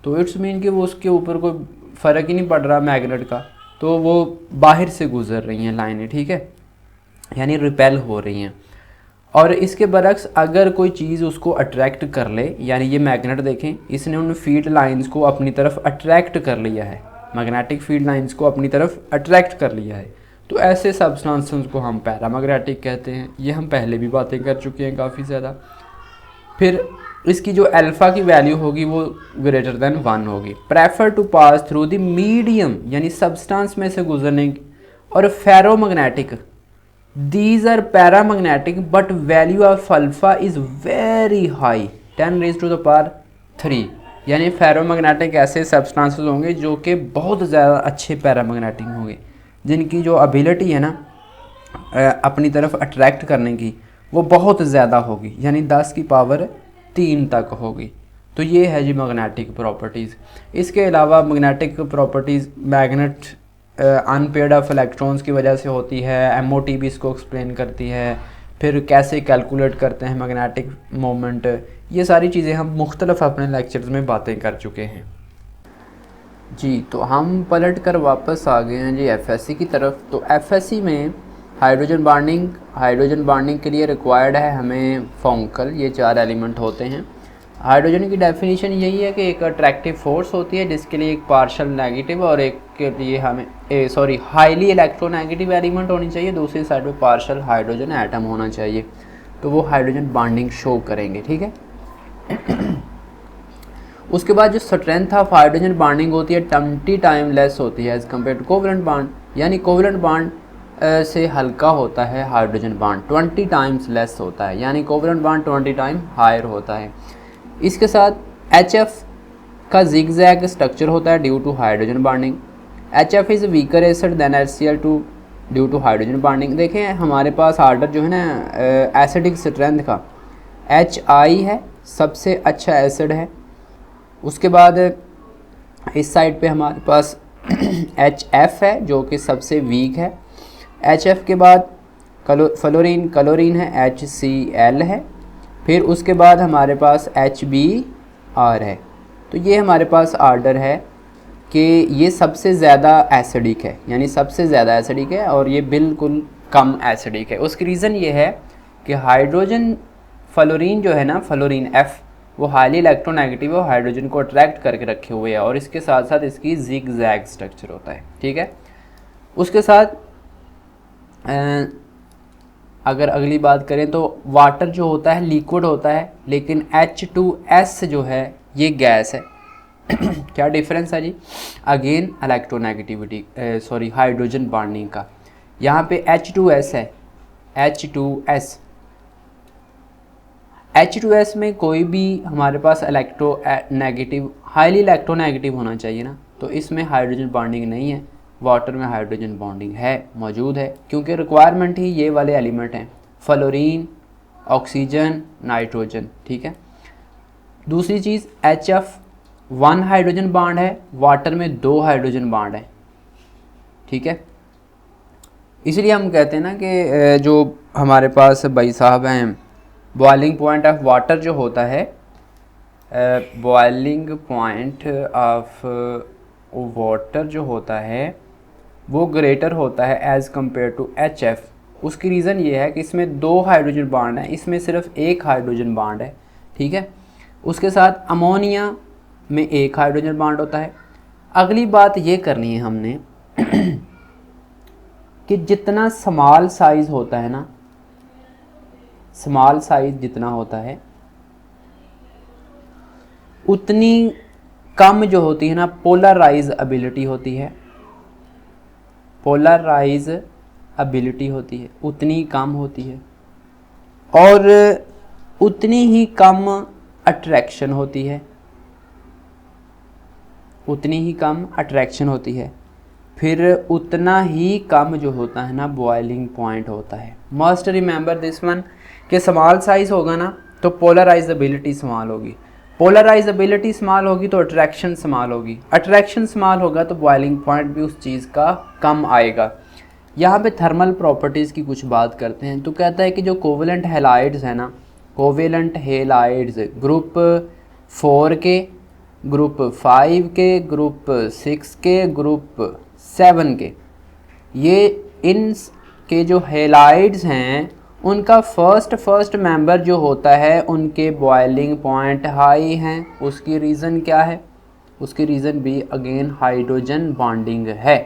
तो इट्स मीन कि वो उसके ऊपर कोई फ़र्क ही नहीं पड़ रहा मैग्नेट का, तो वो बाहर से गुजर रही हैं लाइनें। ठीक है, यानी रिपेल हो रही हैं। और इसके बरक्स अगर कोई चीज़ उसको अट्रैक्ट कर ले, यानी ये मैग्नेट देखें, इसने उन फील्ड लाइंस को अपनी तरफ अट्रैक्ट कर लिया है, मैग्नेटिक फील्ड लाइंस को अपनी तरफ अट्रैक्ट कर लिया है, तो ऐसे सब्सटेंसेस को हम पैरामैग्नेटिक कहते हैं। ये हम पहले भी बातें कर चुके हैं काफ़ी ज़्यादा। फिर इसकी जो अल्फ़ा की वैल्यू होगी वो ग्रेटर देन 1 होगी। Prefer to pass through the medium यानी सब्सटेंस में से गुजरने की। और ferromagnetic, these are paramagnetic but value of alpha is very high 10⁻³ यानी फेरोमैग्नेटिक ऐसे सब्सटेंसेस होंगे जो कि बहुत ज़्यादा अच्छे पैरामैग्नेटिक होंगे, जिनकी जो एबिलिटी है ना अपनी तरफ अट्रैक्ट करने की वो बहुत ज़्यादा होगी, यानी 10⁻³ तक होगी। तो ये है जी मैग्नेटिक प्रॉपर्टीज़। इसके अलावा magnetic properties magnet unpaired of electrons की वजह से होती है, MOT भी इसको एक्सप्लेन करती है। फिर कैसे कैलकुलेट करते हैं मैग्नेटिक मोमेंट, ये सारी चीज़ें हम मुख्तलिफ अपने लेक्चर्स में बातें कर चुके हैं जी। तो हम पलट कर वापस आ गए हैं जी FSC की तरफ। तो FSC में हाइड्रोजन बॉन्डिंग के लिए रिक्वायर्ड है हमें फॉन्कल, ये 4 एलिमेंट होते हैं। हाइड्रोजन की डेफिनेशन यही है कि एक अट्रैक्टिव फोर्स होती है जिसके लिए एक पार्शियल नेगेटिव और एक के लिए हमें हाईली इलेक्ट्रोनेगेटिव एलिमेंट होनी चाहिए, दूसरी साइड पे पार्शियल हाइड्रोजन एटम होना चाहिए। तो वो हाइड्रोजन बॉन्डिंग शो करेंगे, ठीक है। उसके बाद जो स्ट्रेंथ ऑफ हाइड्रोजन बॉन्डिंग होती है 20 टाइम लेस होती है as compare to covalent bond, यानी कोवलेंट बॉन्ड से हल्का होता है हाइड्रोजन बॉन्ड, 20 टाइम्स लेस होता है, यानी कोवलेंट बॉन्ड 20 टाइम हायर होता है। इसके साथ HF का जिगजैग स्ट्रक्चर होता है due to hydrogen bonding. HF is weaker acid than HCl2 due to hydrogen bonding. देखें हमारे पास आर्डर जो है ना एसिडिक स्ट्रेंथ का HI है, सबसे अच्छा एसिड है। उसके बाद इस साइड पे हमारे पास HF है जो कि सबसे वीक है। HF के बाद क्लोरीन है, HCl है। फिर उसके बाद हमारे पास HBr है। तो ये हमारे पास आर्डर है कि ये सबसे ज़्यादा एसिडिक है, यानी सबसे ज़्यादा एसिडिक है और ये बिल्कुल कम एसिडिक है। उसकी रीज़न ये है कि हाइड्रोजन फ्लोरीन जो है ना, फ्लोरीन F, वो हाईली इलेक्ट्रोनेगेटिव है, हाइड्रोजन को अट्रैक्ट करके रखे हुए है और इसके साथ साथ इसकी जिगजैग स्ट्रक्चर होता है, ठीक है। उसके साथ अगर अगली बात करें तो वाटर जो होता है लिक्विड होता है, लेकिन H2S जो है ये गैस है। क्या डिफरेंस है जी? अगेन इलेक्ट्रोनेगेटिविटी हाइड्रोजन बॉन्डिंग का। यहाँ पे H2S है, H2S में कोई भी हमारे पास हाईली इलेक्ट्रोनेगेटिव होना चाहिए ना, तो इसमें हाइड्रोजन बॉन्डिंग नहीं है। वाटर में हाइड्रोजन बॉन्डिंग है, मौजूद है, क्योंकि रिक्वायरमेंट ही ये वाले एलिमेंट हैं, फ्लोरीन, ऑक्सीजन, नाइट्रोजन, ठीक है। दूसरी चीज़ HF 1 हाइड्रोजन बॉन्ड है, वाटर में 2 हाइड्रोजन बॉन्ड है, ठीक है। इसलिए हम कहते हैं ना कि जो हमारे पास भाई साहब हैं, बॉइलिंग पॉइंट ऑफ वाटर जो होता है, बॉइलिंग पॉइंट ऑफ वाटर जो होता है वो ग्रेटर होता है एज़ कम्पेयर टू HF। उसकी रीज़न ये है कि इसमें 2 हाइड्रोजन बॉन्ड है, इसमें सिर्फ 1 हाइड्रोजन बॉन्ड है, ठीक है। उसके साथ अमोनिया में 1 हाइड्रोजन बॉन्ड होता है। अगली बात ये करनी है हमने कि जितना स्मॉल साइज़ होता है ना, स्मॉल साइज़ जितना होता है उतनी कम जो होती है ना पोलराइज एबिलिटी होती है, पोलराइज एबिलिटी होती है, उतनी कम होती है और उतनी ही कम अट्रैक्शन होती है, उतनी ही कम अट्रैक्शन होती है। फिर उतना ही कम जो होता है ना बॉइलिंग पॉइंट होता है। मस्ट रिमेंबर दिस वन कि स्मॉल साइज होगा ना तो पोलराइजेबिलिटी स्मॉल होगी, पोलराइजेबिलिटी स्मॉल होगी तो अट्रैक्शन स्मॉल होगी, अट्रैक्शन स्मॉल होगा तो बॉइलिंग पॉइंट भी उस चीज़ का कम आएगा। यहाँ पे थर्मल प्रॉपर्टीज़ की कुछ बात करते हैं। तो कहता है कि जो कोवेलेंट हैलाइड्स है ना, कोवेलेंट हैलाइड्स ग्रुप 4 के, ग्रुप 5 के, ग्रुप 6 के, ग्रुप 7 के, ये इन के जो हैलाइड्स हैं उनका फर्स्ट मेंबर जो होता है उनके बॉइलिंग पॉइंट हाई हैं। उसकी रीज़न क्या है? उसकी रीज़न भी अगेन हाइड्रोजन बॉन्डिंग है,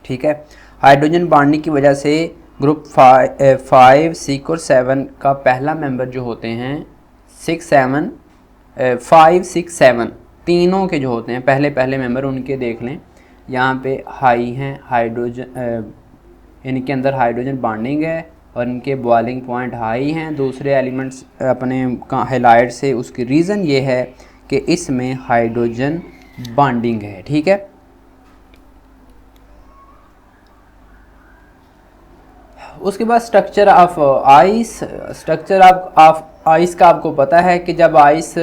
ठीक है। हाइड्रोजन बॉन्डिंग की वजह से ग्रुप 5, 6 और 7 का पहला मेंबर जो होते हैं 6 7 5 6 7 तीनों के जो होते हैं पहले पहले मेंबर उनके देख लें। यहाँ पे हाई हैं, हाइड्रोजन इनके अंदर हाइड्रोजन बॉन्डिंग है और इनके बॉइलिंग पॉइंट हाई हैं दूसरे एलिमेंट्स अपने हैलाइड से। उसकी रीज़न ये है कि इसमें हाइड्रोजन बॉन्डिंग है, ठीक है। उसके बाद structure of ice. Structure of ice का आपको पता है कि जब आइस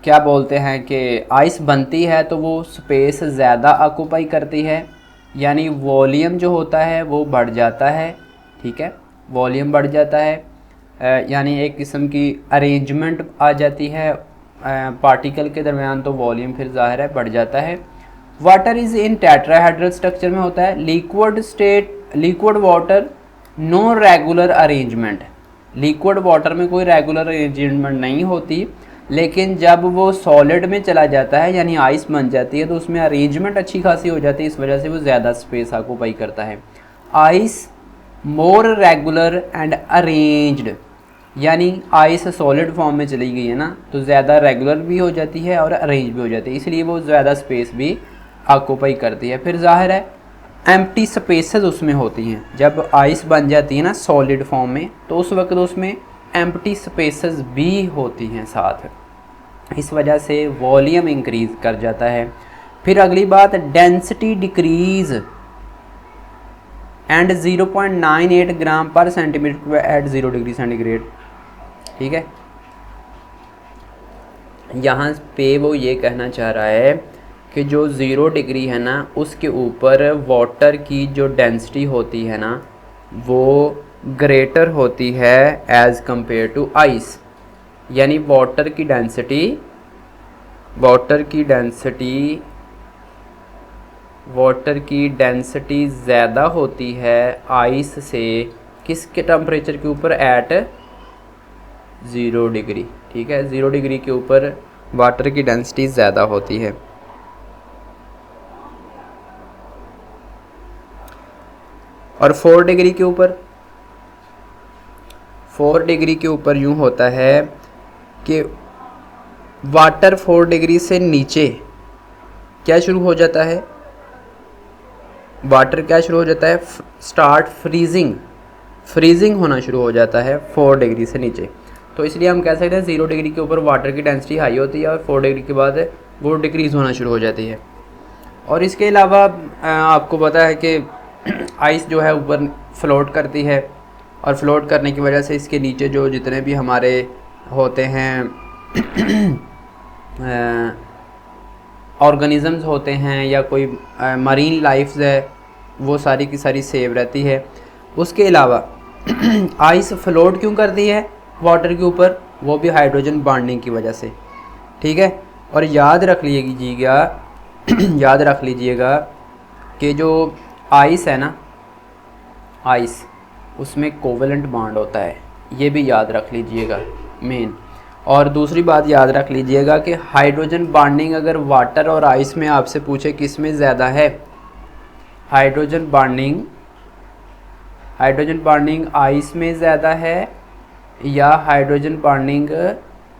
क्या बोलते हैं कि आइस बनती है तो वो स्पेस ज़्यादा ऑक्यूपाई करती है, यानी वॉल्यूम जो होता है वो बढ़ जाता है, ठीक है। वॉल्यूम बढ़ जाता है यानी एक किस्म की अरेंजमेंट आ जाती है पार्टिकल के दरमियान, तो वॉल्यूम फिर ज़ाहिर है बढ़ जाता है। Water is in tetrahedral structure में होता है। Liquid state, liquid water no regular arrangement. Liquid water में कोई रेगुलर अरेंजमेंट नहीं होती, लेकिन जब वो सॉलिड में चला जाता है यानी आइस बन जाती है तो उसमें अरेंजमेंट अच्छी खासी हो जाती है, इस वजह से वो ज़्यादा स्पेस ऑक्यूपाई करता है। Ice more regular and arranged, यानी आइस सॉलिड फॉर्म में चली गई है ना तो ज़्यादा रेगुलर भी हो जाती है और अरेंज भी हो जाती है, इसलिए वो ज़्यादा स्पेस भी ऑक्यूपाई करती है। फिर जाहिर है एम्प्टी स्पेसेस उसमें होती हैं। जब आइस बन जाती है ना सॉलिड फॉर्म में तो उस वक्त उसमें एम्प्टी स्पेसेस भी होती हैं साथ, इस वजह से वॉल्यूम इंक्रीज कर जाता है। फिर अगली बात डेंसिटी डिक्रीज एंड 0.98 ग्राम पर सेंटीमीटर एट 0 डिग्री सेंटीग्रेड, ठीक है। यहाँ पे वो ये कहना चाह रहा है कि जो 0 डिग्री है ना उसके ऊपर वाटर की जो डेंसिटी होती है ना वो ग्रेटर होती है एज़ कंपेयर टू आइस, यानी वाटर की डेंसिटी ज़्यादा होती है आइस से किसके टेम्परेचर के ऊपर, एट 0 डिग्री, ठीक है। 0 डिग्री के ऊपर वाटर की डेंसिटी ज़्यादा होती है। और 4 डिग्री के ऊपर यूँ होता है कि वाटर 4 डिग्री से नीचे क्या शुरू हो जाता है, वाटर क्या शुरू हो जाता है, स्टार्ट फ्रीजिंग होना शुरू हो जाता है 4 डिग्री से नीचे। तो इसलिए हम कह सकते हैं 0 डिग्री के ऊपर वाटर की डेंसिटी हाई होती है और 4 डिग्री के बाद वो डिक्रीज़ होना शुरू हो जाती है। और इसके अलावा आपको पता है कि आइस जो है ऊपर फ्लोट करती है और फ्लोट करने की वजह से इसके नीचे जो जितने भी हमारे होते हैं ऑर्गेनिज़म्स होते हैं या कोई मरीन लाइफ्स है वो सारी की सारी सेव रहती है। उसके अलावा आइस फ्लोट क्यों करती है वाटर के ऊपर, वो भी हाइड्रोजन बॉन्डिंग की वजह से, ठीक है। और याद रख लीजिएगा कि जो आइस है ना, आइस उसमें कोवेलेंट बॉन्ड होता है, ये भी याद रख लीजिएगा मेन। और दूसरी बात याद रख लीजिएगा कि हाइड्रोजन बॉन्डिंग अगर वाटर और आइस में आपसे पूछे किस में ज़्यादा है, हाइड्रोजन बॉन्डिंग आइस में ज़्यादा है या हाइड्रोजन बॉन्डिंग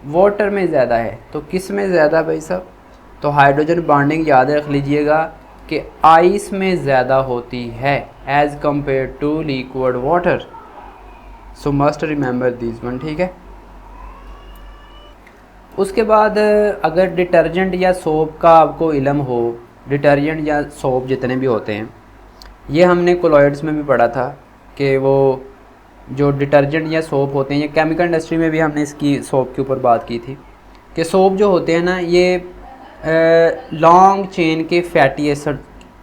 वाटर में ज़्यादा है, तो किस में ज़्यादा भाई साहब, तो हाइड्रोजन बॉन्डिंग याद रख लीजिएगा कि आइस में ज़्यादा होती है as compare to liquid water. So must remember this one, ठीक है। उसके बाद अगर डिटर्जेंट या सोप का आपको इल्म हो, डिटर्जेंट या सोप जितने भी होते हैं, ये हमने कोलॉइड्स में भी पढ़ा था कि वो जो डिटर्जेंट या सोप होते हैं, ये केमिकल इंडस्ट्री में भी हमने इसकी सोप के ऊपर बात की थी कि सोप जो होते हैं ना ये लॉन्ग चेन के फैटी एसिड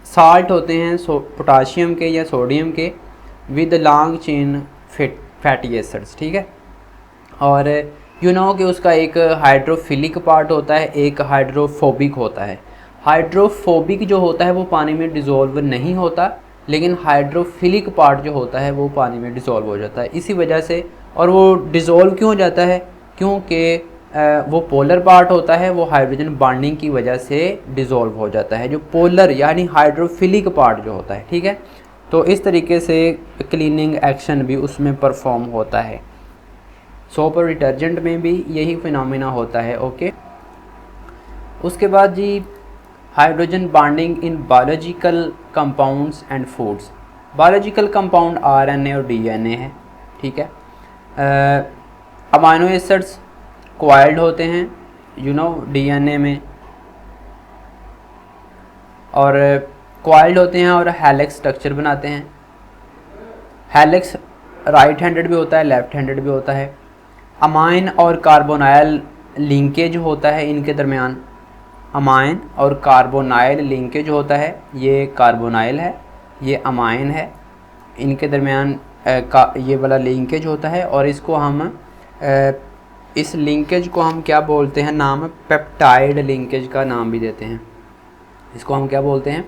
साल्ट होते हैं, पोटाशियम के या सोडियम के with long chain fatty acids, ठीक है। और यू नो कि उसका एक हाइड्रोफिलिक पार्ट होता है, एक हाइड्रोफोबिक होता है। हाइड्रोफोबिक जो होता है वो पानी में डिज़ोल्व नहीं होता, लेकिन हाइड्रोफिलिक पार्ट जो होता है वो पानी में डिज़ोल्व हो जाता है इसी वजह से। और वो डिज़ोल्व क्यों हो जाता है, क्योंकि वो पोलर पार्ट होता है, वो हाइड्रोजन बॉन्डिंग की वजह से डिज़ोल्व हो जाता है, जो पोलर यानी हाइड्रोफिलिक पार्ट जो होता है, ठीक है। तो इस तरीके से क्लीनिंग एक्शन भी उसमें परफॉर्म होता है। सोप और डिटर्जेंट में भी यही फिनोमेना होता है। ओके, उसके बाद जी hydrogen bonding in biological compounds and foods. Biological compound RNA और डीएनए है, ठीक है। अमाइनो एसिड्स क्वाइल्ड होते हैं डीएनए में, और क्वाइल्ड होते हैं और हेलिक्स स्ट्रक्चर बनाते हैं। हेलिक्स राइट हैंडेड भी होता है, लेफ्ट हैंडेड भी होता है। अमाइन और कार्बोनाइल लिंकेज होता है इनके दरमियान। अमाइन और कार्बोनाइल लिंकेज होता है, ये कार्बोनाइल है, ये अमाइन है, इनके दरमियान ये वाला लिंकेज होता है। और इसको हम इस लिंकेज को हम क्या बोलते हैं, नाम पेप्टाइड लिंकेज का नाम भी देते हैं। इसको हम क्या बोलते हैं,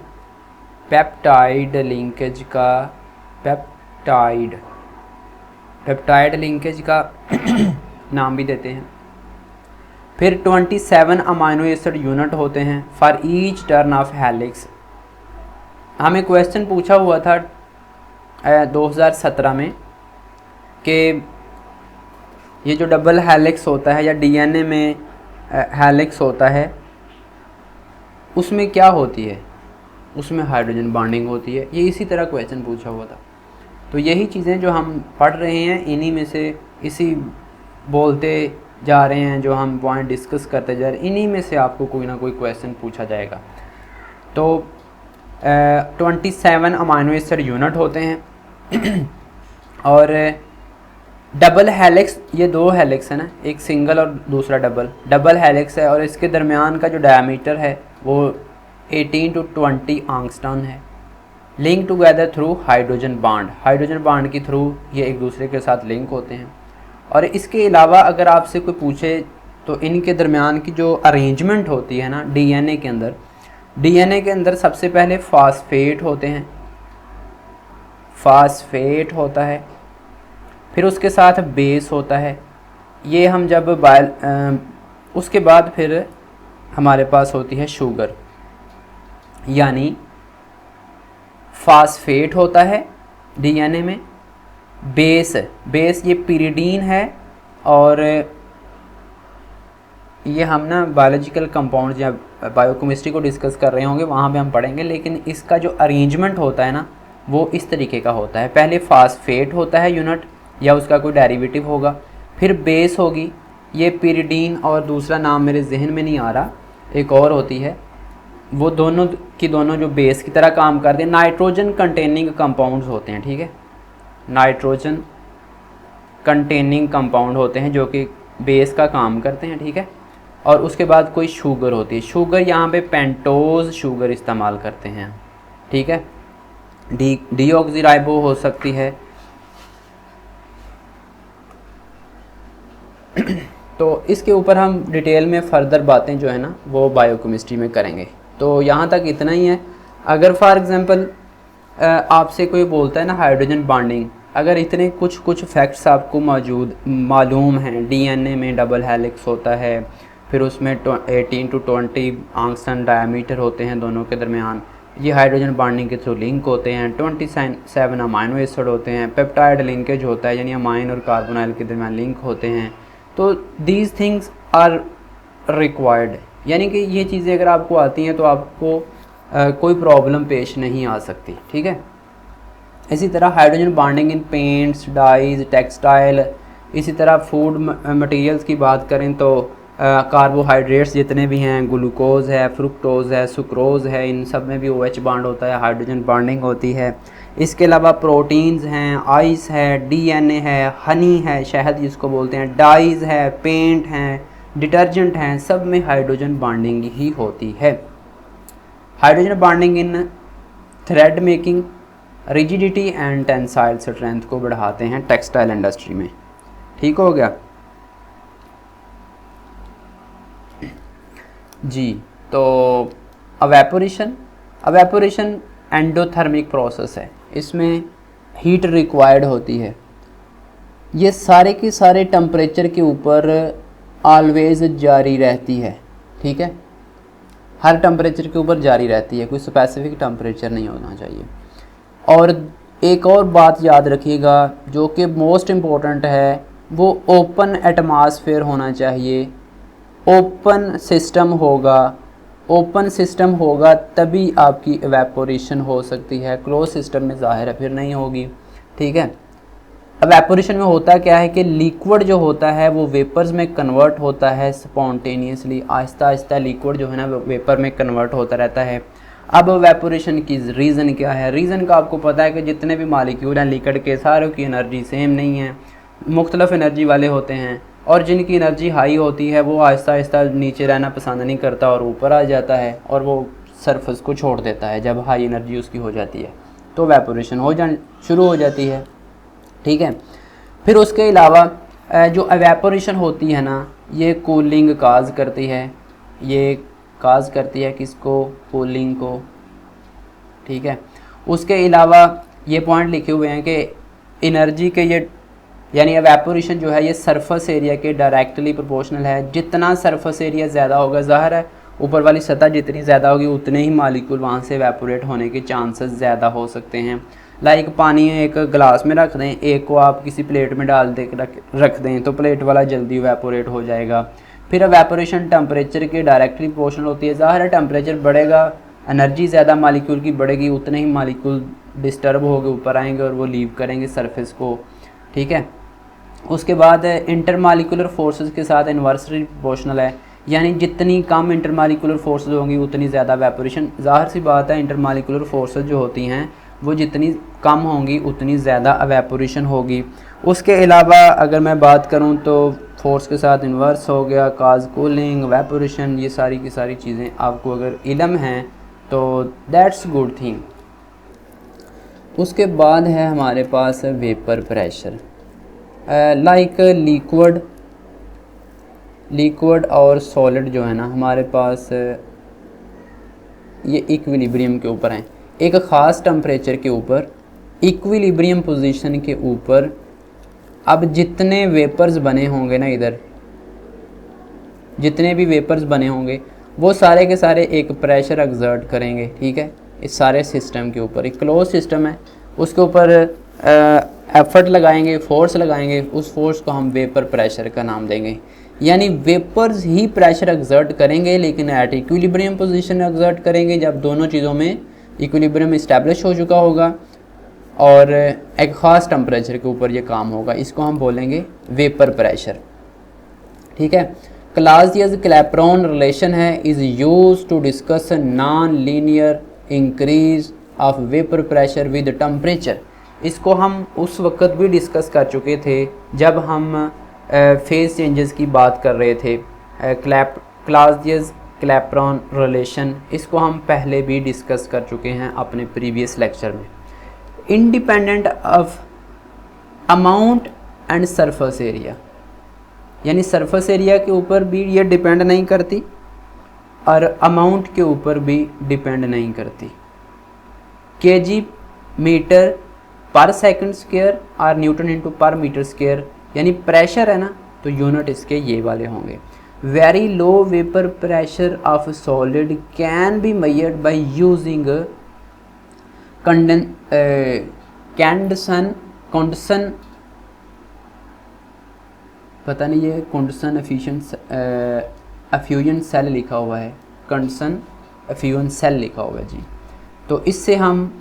पेप्टाइड लिंकेज का, पेप्टाइड लिंकेज का नाम भी देते हैं। फिर 27 अमाइनो एसिड यूनिट होते हैं for each turn off helix. हमें क्वेश्चन पूछा हुआ था 2017 में कि ये जो डबल हेलिक्स होता है या डीएनए में हेलिक्स होता है उसमें क्या होती है, उसमें हाइड्रोजन बॉन्डिंग होती है। ये इसी तरह क्वेश्चन पूछा हुआ था। तो यही चीज़ें जो हम पढ़ रहे हैं इन्हीं में से इसी बोलते जा रहे हैं, जो हम पॉइंट डिस्कस करते जा रहे हैं, इन्हीं में से आपको कोई ना कोई क्वेश्चन पूछा जाएगा। तो 27 अमाइनो एसिड यूनिट होते हैं और डबल हेलिक्स, ये दो हेलिक्स है ना, एक सिंगल और दूसरा डबल हेलिक्स है, और इसके दरमियान का जो डायमीटर है वो 18 to 20 एंगस्ट्रॉम है। Link together through hydrogen bond के थ्रू ये एक दूसरे के साथ लिंक होते हैं। और इसके अलावा अगर आपसे कोई पूछे तो इनके दरमियान की जो अरेंजमेंट होती है ना डीएनए के अंदर सबसे पहले फास्फेट होते हैं, फास्फेट होता है, फिर उसके साथ बेस होता है। ये हम जब उसके बाद फिर हमारे पास होती है शुगर, यानी फास्फेट होता है डीएनए में, बेस ये पिरिडीन है। और ये हम ना बायोलॉजिकल कंपाउंड या बायोकेमिस्ट्री को डिस्कस कर रहे होंगे वहाँ पे हम पढ़ेंगे, लेकिन इसका जो अरेंजमेंट होता है ना वो इस तरीके का होता है। पहले फास्फेट होता है यूनिट या उसका कोई डेरिवेटिव होगा, फिर बेस होगी, ये पिरिडीन, और दूसरा नाम मेरे जहन में नहीं आ रहा, एक और होती है, वो दोनों की दोनों जो बेस की तरह काम करते हैं। नाइट्रोजन कंटेनिंग कंपाउंड्स होते हैं, ठीक है, नाइट्रोजन कंटेनिंग कंपाउंड होते हैं जो कि बेस का काम करते हैं, ठीक है। और उसके बाद कोई शुगर होती है, शुगर यहाँ पे पेंटोज शुगर इस्तेमाल करते हैं, ठीक है। डीऑक्सीराइबो हो सकती है। तो इसके ऊपर हम डिटेल में फर्दर बातें जो है ना वो बायोकेमिस्ट्री में करेंगे। तो यहाँ तक इतना ही है। अगर फॉर एग्जांपल आपसे कोई बोलता है ना हाइड्रोजन बॉन्डिंग, अगर इतने कुछ फैक्ट्स आपको मालूम हैं, डीएनए में डबल हेलिक्स होता है, फिर उसमें 18 to 20 एंगस्ट्रॉम डायमीटर होते हैं दोनों के दरमियान, ये हाइड्रोजन बॉन्डिंग के थ्रू लिंक होते हैं, 27 अमाइनो एसिड होते हैं, पेप्टाइड लिंकेज होता है यानी अमाइन और कार्बोनाइल के दरमियान लिंक होते हैं। तो दीज थिंग्स आर रिक्वायर्ड, यानी कि ये चीज़ें अगर आपको आती हैं तो आपको कोई प्रॉब्लम पेश नहीं आ सकती, ठीक है। इसी तरह hydrogen bonding in paints, dyes, textile, इसी तरह फूड मटेरियल्स की बात करें तो कार्बोहाइड्रेट्स जितने भी हैं, ग्लूकोज है, फ्रुक्टोज है, सुक्रोज है, इन सब में भी OH बॉन्ड होता है, हाइड्रोजन बॉन्डिंग होती है। इसके अलावा प्रोटीन्स हैं, आइस है, डीएनए है, हनी है, शहद जिसको बोलते हैं, डाइज है, पेंट हैं, डिटर्जेंट हैं, सब में हाइड्रोजन बॉन्डिंग ही होती है। Hydrogen bonding in thread making, rigidity and tensile strength को बढ़ाते हैं टेक्सटाइल इंडस्ट्री में, ठीक हो गया जी। तो अवेपोरेशन एंडोथर्मिक प्रोसेस है, इसमें हीट रिक्वायर्ड होती है। ये सारे के सारे टेम्परेचर के ऊपर ऑलवेज जारी रहती है, ठीक है, हर टेम्परेचर के ऊपर जारी रहती है, कोई स्पेसिफिक टेम्परेचर नहीं होना चाहिए। और एक और बात याद रखिएगा जो कि मोस्ट इम्पोर्टेंट है, वो ओपन एटमॉस्फेयर होना चाहिए, ओपन सिस्टम होगा, ओपन सिस्टम होगा तभी आपकी एवेपोरेशन हो सकती है, क्लोज सिस्टम में ज़ाहिर है फिर नहीं होगी। ठीक है, एवेपोरेशन में होता क्या है कि लिक्विड जो होता है वो वेपर्स में कन्वर्ट होता है स्पॉन्टेनियसली, आहिस्ता आहिस्ता लिक्विड जो है ना वेपर में कन्वर्ट होता रहता है। अब एवेपोरेशन की रीज़न क्या है? रीज़न का आपको पता है कि जितने भी मालिक्यूल हैं लिक्विड के सारों की एनर्जी सेम नहीं है, मुख्तलिफ एनर्जी वाले होते हैं, और जिनकी एनर्जी हाई होती है वो आहिस्ता आहिस्ता नीचे रहना पसंद नहीं करता और ऊपर आ जाता है और वो सरफेस को छोड़ देता है जब हाई एनर्जी उसकी हो जाती है, तो एवेपोरेशन शुरू हो जाती है। ठीक है, फिर उसके अलावा जो एवेपोरेशन होती है ना ये कूलिंग काज करती है, ये काज करती है किसको? कूलिंग को। ठीक है, उसके अलावा ये पॉइंट लिखे हुए हैं कि एनर्जी के ये यानी एवेपोरेशन जो है ये सरफेस एरिया के डायरेक्टली प्रोपोर्शनल है। जितना सरफेस एरिया ज़्यादा होगा, ज़ाहिर है ऊपर वाली सतह जितनी ज़्यादा होगी उतने ही मालिक्यूल वहाँ से एवेपोरेट होने के चांसेस ज़्यादा हो सकते हैं। लाइक पानी एक गिलास में रख दें, एक को आप किसी प्लेट में डाल दे रख दें तो प्लेट वाला जल्दी एवेपोरेट हो जाएगा। फिर एवेपोरेशन टेम्परेचर के डायरेक्टली प्रोपोर्शनल होती है। ज़ाहिर है टेम्परेचर बढ़ेगा, एनर्जी ज़्यादा मालिक्यूल की बढ़ेगी, उतने ही मालिक्यूल डिस्टर्ब होकर ऊपर आएंगे और वो लीव करेंगे सरफेस को। ठीक है, उसके बाद इंटरमालिकुलर फोर्सेस के साथ इन्वर्सली प्रोपोर्शनल है, यानी जितनी कम इंटरमालिकुलर फोर्सेस होंगी उतनी ज़्यादा एवेपोरेशन। ज़ाहिर सी बात है इंटरमालिकुलर फोर्सेस जो होती हैं वो जितनी कम होंगी उतनी ज़्यादा एवेपोरेशन होगी। उसके अलावा अगर मैं बात करूं तो फोर्स के साथ इन्वर्स हो गया, काज कूलिंग, एवेपोरेशन, ये सारी की सारी चीज़ें आपको अगर इल्म हैं तो दैट्स गुड थिंग। उसके बाद है हमारे पास वेपर प्रेशर। लाइक लिक्विड और सॉलिड जो है ना हमारे पास ये इक्विलिब्रियम के ऊपर हैं, एक ख़ास टेम्परेचर के ऊपर इक्विलिब्रियम पोजीशन के ऊपर। अब जितने वेपर्स बने होंगे ना, इधर जितने भी वेपर्स बने होंगे वो सारे के सारे एक प्रेशर एक्सर्ट करेंगे। ठीक है, इस सारे सिस्टम के ऊपर, एक क्लोज सिस्टम है उसके ऊपर एफर्ट लगाएंगे, फोर्स लगाएंगे, उस फोर्स को हम वेपर प्रेशर का नाम देंगे। यानी वेपर्स ही प्रेशर एक्सर्ट करेंगे लेकिन एट इक्विलिब्रियम पोजीशन एक्सर्ट करेंगे जब दोनों चीज़ों में इक्विलिब्रियम इस्टेब्लिश हो चुका होगा और एक ख़ास टेम्परेचर के ऊपर ये काम होगा। इसको हम बोलेंगे वेपर प्रेशर। ठीक है, क्लाउसियस-क्लैपेरॉन रिलेशन है is use to discuss non linear increase of vapour pressure with temperature. इसको हम उस वक्त भी डिस्कस कर चुके थे जब हम फेज चेंजेस की बात कर रहे थे। क्लाउसियस-क्लैपेरॉन रिलेशन, इसको हम पहले भी डिस्कस कर चुके हैं अपने प्रीवियस लेक्चर में। Independent of amount and surface area, यानी सरफेस एरिया के ऊपर भी ये डिपेंड नहीं करती और अमाउंट के ऊपर भी डिपेंड नहीं करती। केजी मीटर पर सेकंड स्क्वायर और न्यूटन इंटू पर मीटर स्क्वायर, यानी प्रेशर है ना तो यूनिट इसके ये वाले होंगे। Very low vapour pressure of solid can be measured by using Knudsen पता नहीं ये कॉन्डसन एफ्यूजन सेल लिखा हुआ है, कॉन्डसन एफ्यूजन सेल लिखा हुआ है जी। तो इससे हम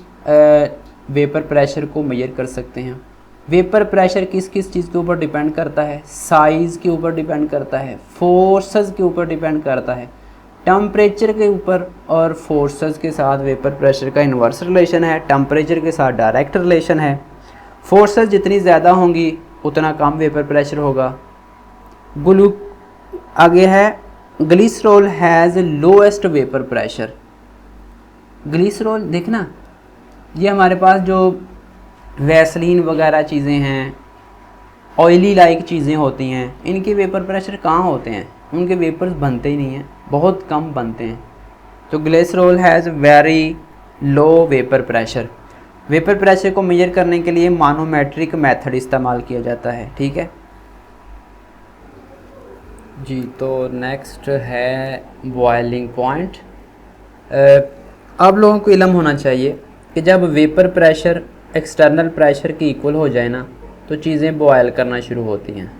वेपर प्रेशर को मेजर कर सकते हैं। वेपर प्रेशर किस किस चीज़ के ऊपर डिपेंड करता है? साइज़ के ऊपर डिपेंड करता है, फोर्सेस के ऊपर डिपेंड करता है, टेम्परेचर के ऊपर, और फोर्सेस के साथ वेपर प्रेशर का इन्वर्स रिलेशन है, टेम्परेचर के साथ डायरेक्ट रिलेशन है। फोर्सेस जितनी ज़्यादा होंगी उतना कम वेपर प्रेशर होगा। आगे है glycerol has lowest vapour pressure. Glycerol देखना, ये हमारे पास जो वैसलीन वगैरह चीज़ें हैं, ऑयली लाइक चीज़ें होती हैं, इनके वेपर प्रेशर कहाँ होते हैं? उनके वेपर्स बनते ही नहीं हैं, बहुत कम बनते हैं। तो glycerol has very low vapour pressure. Vapour pressure को मेजर करने के लिए मानोमेट्रिक मेथड इस्तेमाल किया जाता है। ठीक है जी। तो नेक्स्ट है बॉइलिंग पॉइंट। अब लोगों को इल्म होना चाहिए कि जब वेपर प्रेशर एक्सटर्नल प्रेशर की इक्वल हो जाए ना तो चीज़ें बॉयल करना शुरू होती हैं।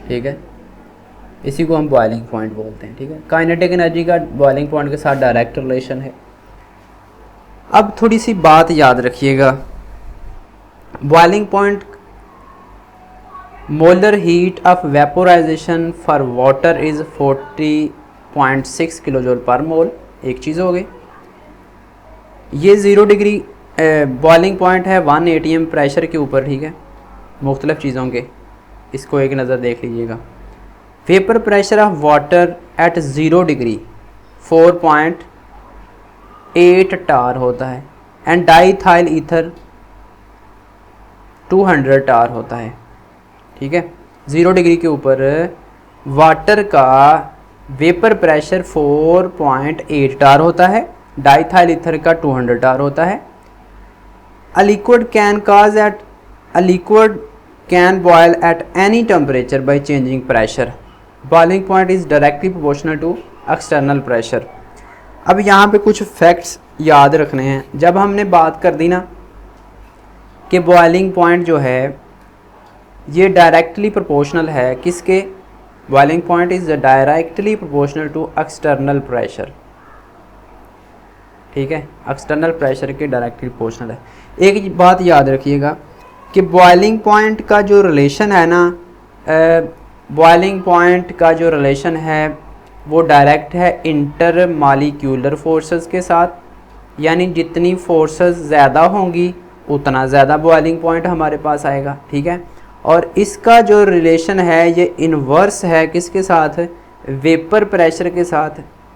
ठीक है, इसी को हम बॉइलिंग पॉइंट बोलते हैं। ठीक है, काइनेटिक एनर्जी का बॉइलिंग पॉइंट के साथ डायरेक्ट रिलेशन है। अब थोड़ी सी बात याद रखिएगा, boiling point, molar heat of vaporisation for water is 40.6 kilo joule पर मोल, एक चीज़ हो गई। ये 0 डिग्री बॉइलिंग पॉइंट है 1 atm प्रेशर के ऊपर। ठीक है, मुख्तलिफ़ चीज़ों के, इसको एक नज़र देख लीजिएगा। Vapour pressure of water at 0 degree 4.8 टार होता है एंड डाईथाइल ईथर 200 टार होता है। ठीक है, 0 डिग्री के ऊपर वाटर का वेपर प्रेशर 4.8 टार होता है, डाईथाइल ईथर का 200 टार होता है। A liquid can boil at any temperature by changing pressure. Boiling point is directly proportional to external pressure. अब यहाँ पे कुछ फैक्ट्स याद रखने हैं। जब हमने बात कर दी ना कि बॉइलिंग पॉइंट जो है ये डायरेक्टली प्रोपोर्शनल है किसके, boiling point is directly proportional to external pressure. ठीक है, एक्सटर्नल प्रेशर के डायरेक्टली प्रोपोर्शनल है। एक बात याद रखिएगा कि बॉइलिंग पॉइंट का जो रिलेशन है ना, बॉइलिंग पॉइंट का जो रिलेशन है वो डायरेक्ट है इंटर मालिक्यूलर फोर्सेस के साथ, यानी जितनी फोर्सेस ज़्यादा होंगी उतना ज़्यादा बॉइलिंग पॉइंट हमारे पास आएगा। ठीक है, और इसका जो रिलेशन है ये इन्वर्स है किसके साथ, वेपर प्रेशर के साथ,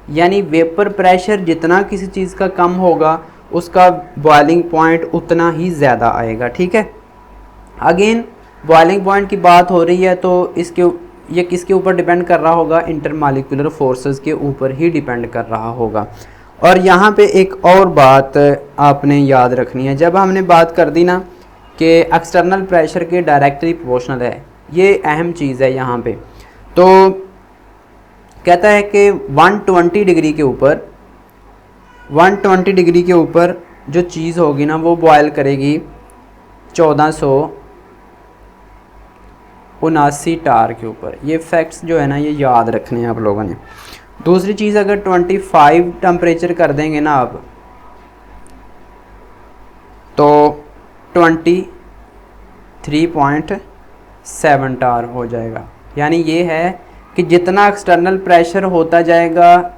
यानी वेपर प्रेशर जितना किसी चीज़ का कम होगा उसका बॉइलिंग पॉइंट उतना ही ज़्यादा आएगा। ठीक है, अगेन बॉइलिंग पॉइंट की बात हो रही है तो ये किसके ऊपर डिपेंड कर रहा होगा, इंटरमॉलिक्यूलर फोर्सेस के ऊपर ही डिपेंड कर रहा होगा। और यहाँ पे एक और बात आपने याद रखनी है, जब हमने बात कर दी ना कि एक्सटर्नल प्रेशर के डायरेक्टली प्रोपोर्शनल है, ये अहम चीज़ है यहाँ पे। तो कहता है कि 120 डिग्री के ऊपर 120 डिग्री के ऊपर जो चीज़ होगी ना वो बॉयल करेगी 1479 टार के ऊपर। ये फैक्ट्स जो है ना ये याद रखने हैं आप लोगों ने। दूसरी चीज़, अगर 25 टेम्परेचर कर देंगे ना आप तो 23.7 टार हो जाएगा। यानी ये है कि जितना एक्सटर्नल प्रेशर होता जाएगा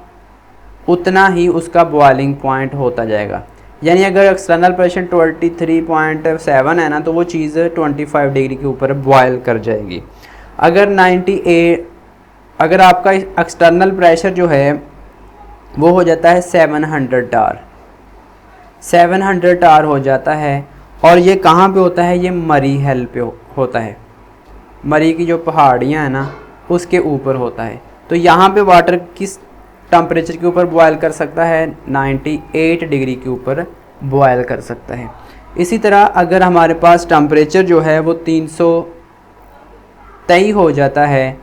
उतना ही उसका बॉइलिंग पॉइंट होता जाएगा। यानी अगर एक्सटर्नल प्रेशर 23.7 है ना तो वो चीज़ 25 डिग्री के ऊपर बॉयल कर जाएगी। अगर 98, अगर आपका एक्सटर्नल प्रेशर जो है वो हो जाता है 700 टार, 700 टार हो जाता है। और ये कहाँ पे होता है, ये मरी हिल पे होता है, मरी की जो पहाड़ियाँ हैं ना उसके ऊपर होता है। तो यहाँ पे वाटर किस टेम्परेचर के ऊपर बॉयल कर सकता है, 98 डिग्री के ऊपर बॉयल कर सकता है। इसी तरह अगर हमारे पास टेम्परेचर जो है वो 323 हो जाता है,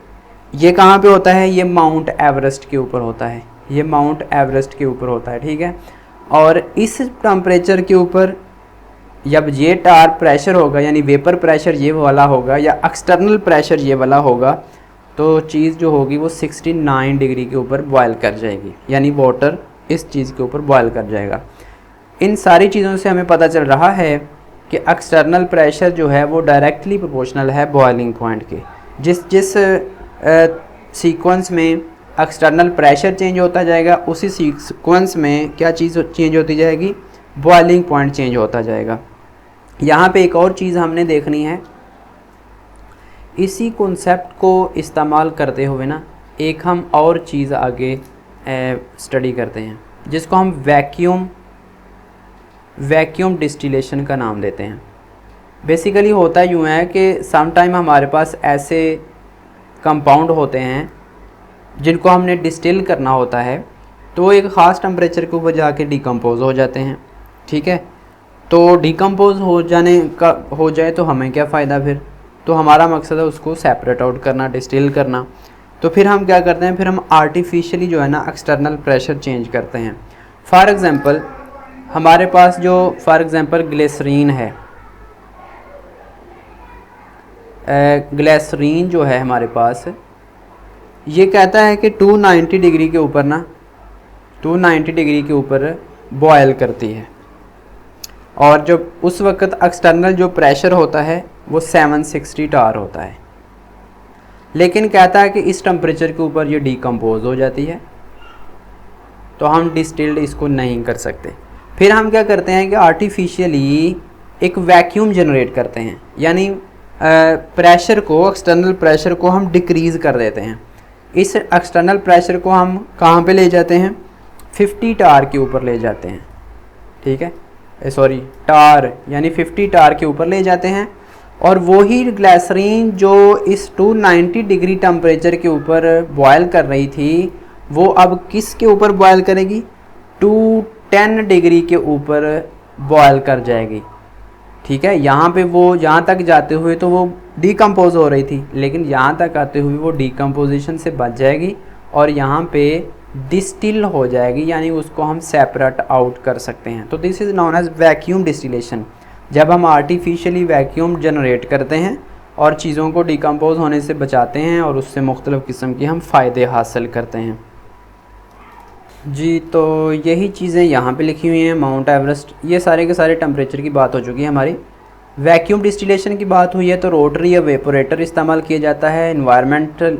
ये कहाँ पे होता है, ये माउंट एवरेस्ट के ऊपर होता है, ये माउंट एवरेस्ट के ऊपर होता है। ठीक है, और इस टेम्परेचर के ऊपर जब ये टार प्रेशर होगा यानी वेपर प्रेशर ये वाला होगा या एक्सटर्नल प्रेशर ये वाला होगा तो चीज़ जो होगी वो 69 डिग्री के ऊपर बॉयल कर जाएगी, यानी वाटर इस चीज़ के ऊपर बॉयल कर जाएगा। इन सारी चीज़ों से हमें पता चल रहा है कि एक्सटर्नल प्रेशर जो है वो डायरेक्टली प्रोपोर्शनल है बॉइलिंग पॉइंट के। जिस सीक्वेंस में एक्सटर्नल प्रेशर चेंज होता जाएगा उसी सीक्वेंस में क्या चीज़ चेंज होती जाएगी, बॉइलिंग पॉइंट चेंज होता जाएगा। यहाँ पे एक और चीज़ हमने देखनी है, इसी कॉन्सेप्ट को इस्तेमाल करते हुए ना एक हम और चीज़ आगे स्टडी करते हैं जिसको हम वैक्यूम डिस्टिलेशन का नाम देते हैं। बेसिकली होता यूँ है कि सम टाइम हमारे पास ऐसे कंपाउंड होते हैं जिनको हमने डिस्टिल करना होता है तो वो एक ख़ास टेम्परेचर के ऊपर जाके डिकम्पोज हो जाते हैं। ठीक है, तो डिकम्पोज हो जाए तो हमें क्या फ़ायदा फिर, तो हमारा मकसद है उसको सेपरेट आउट करना, डिस्टिल करना। तो फिर हम क्या करते हैं, फिर हम आर्टिफिशियली जो है ना एक्सटर्नल प्रेशर चेंज करते हैं। फॉर एग्ज़ाम्पल हमारे पास जो ग्लिसरीन है, ग्लिसरीन जो है हमारे पास, ये कहता है कि 290 डिग्री के ऊपर ना 290 डिग्री के ऊपर बॉयल करती है, और जब उस वक्त एक्सटर्नल जो प्रेशर होता है वो 760 टार होता है। लेकिन कहता है कि इस टेम्परेचर के ऊपर ये डिकम्पोज हो जाती है, तो हम डिस्टिल्ड इसको नहीं कर सकते। फिर हम क्या करते हैं कि आर्टिफिशियली एक वैक्यूम जनरेट करते हैं, यानी प्रेशर को, एक्सटर्नल प्रेशर को हम डिक्रीज़ कर देते हैं। इस एक्सटर्नल प्रेशर को हम कहाँ पे ले जाते हैं, 50 टार के ऊपर ले जाते हैं, ठीक है, सॉरी टार, यानी 50 टार के ऊपर ले जाते हैं। और वही ग्लिसरीन जो इस 290 डिग्री टेम्परेचर के ऊपर बॉयल कर रही थी, वो अब किस के ऊपर बॉयल करेगी, 210 डिग्री के ऊपर बॉयल कर जाएगी, ठीक है। यहाँ पे वो यहाँ तक जाते हुए तो वो डिकम्पोज हो रही थी, लेकिन यहाँ तक आते हुए वो डिकम्पोजिशन से बच जाएगी और यहाँ पे डिस्टिल हो जाएगी, यानी उसको हम सेपरेट आउट कर सकते हैं। तो this is known as vacuum distillation. जब हम आर्टिफिशियली वैक्यूम जनरेट करते हैं और चीज़ों को डिकम्पोज होने से बचाते हैं और उससे मुख्तलिफ़ किस्म के हम फ़ायदे हासिल करते हैं जी। तो यही चीज़ें यहाँ पे लिखी हुई हैं। माउंट एवरेस्ट, ये सारे के सारे टेम्परेचर की बात हो चुकी है हमारी। वैक्यूम डिस्टिलेशन की बात हुई है तो रोटरी या वेपोरेटर इस्तेमाल किया जाता है। इन्वायरमेंटल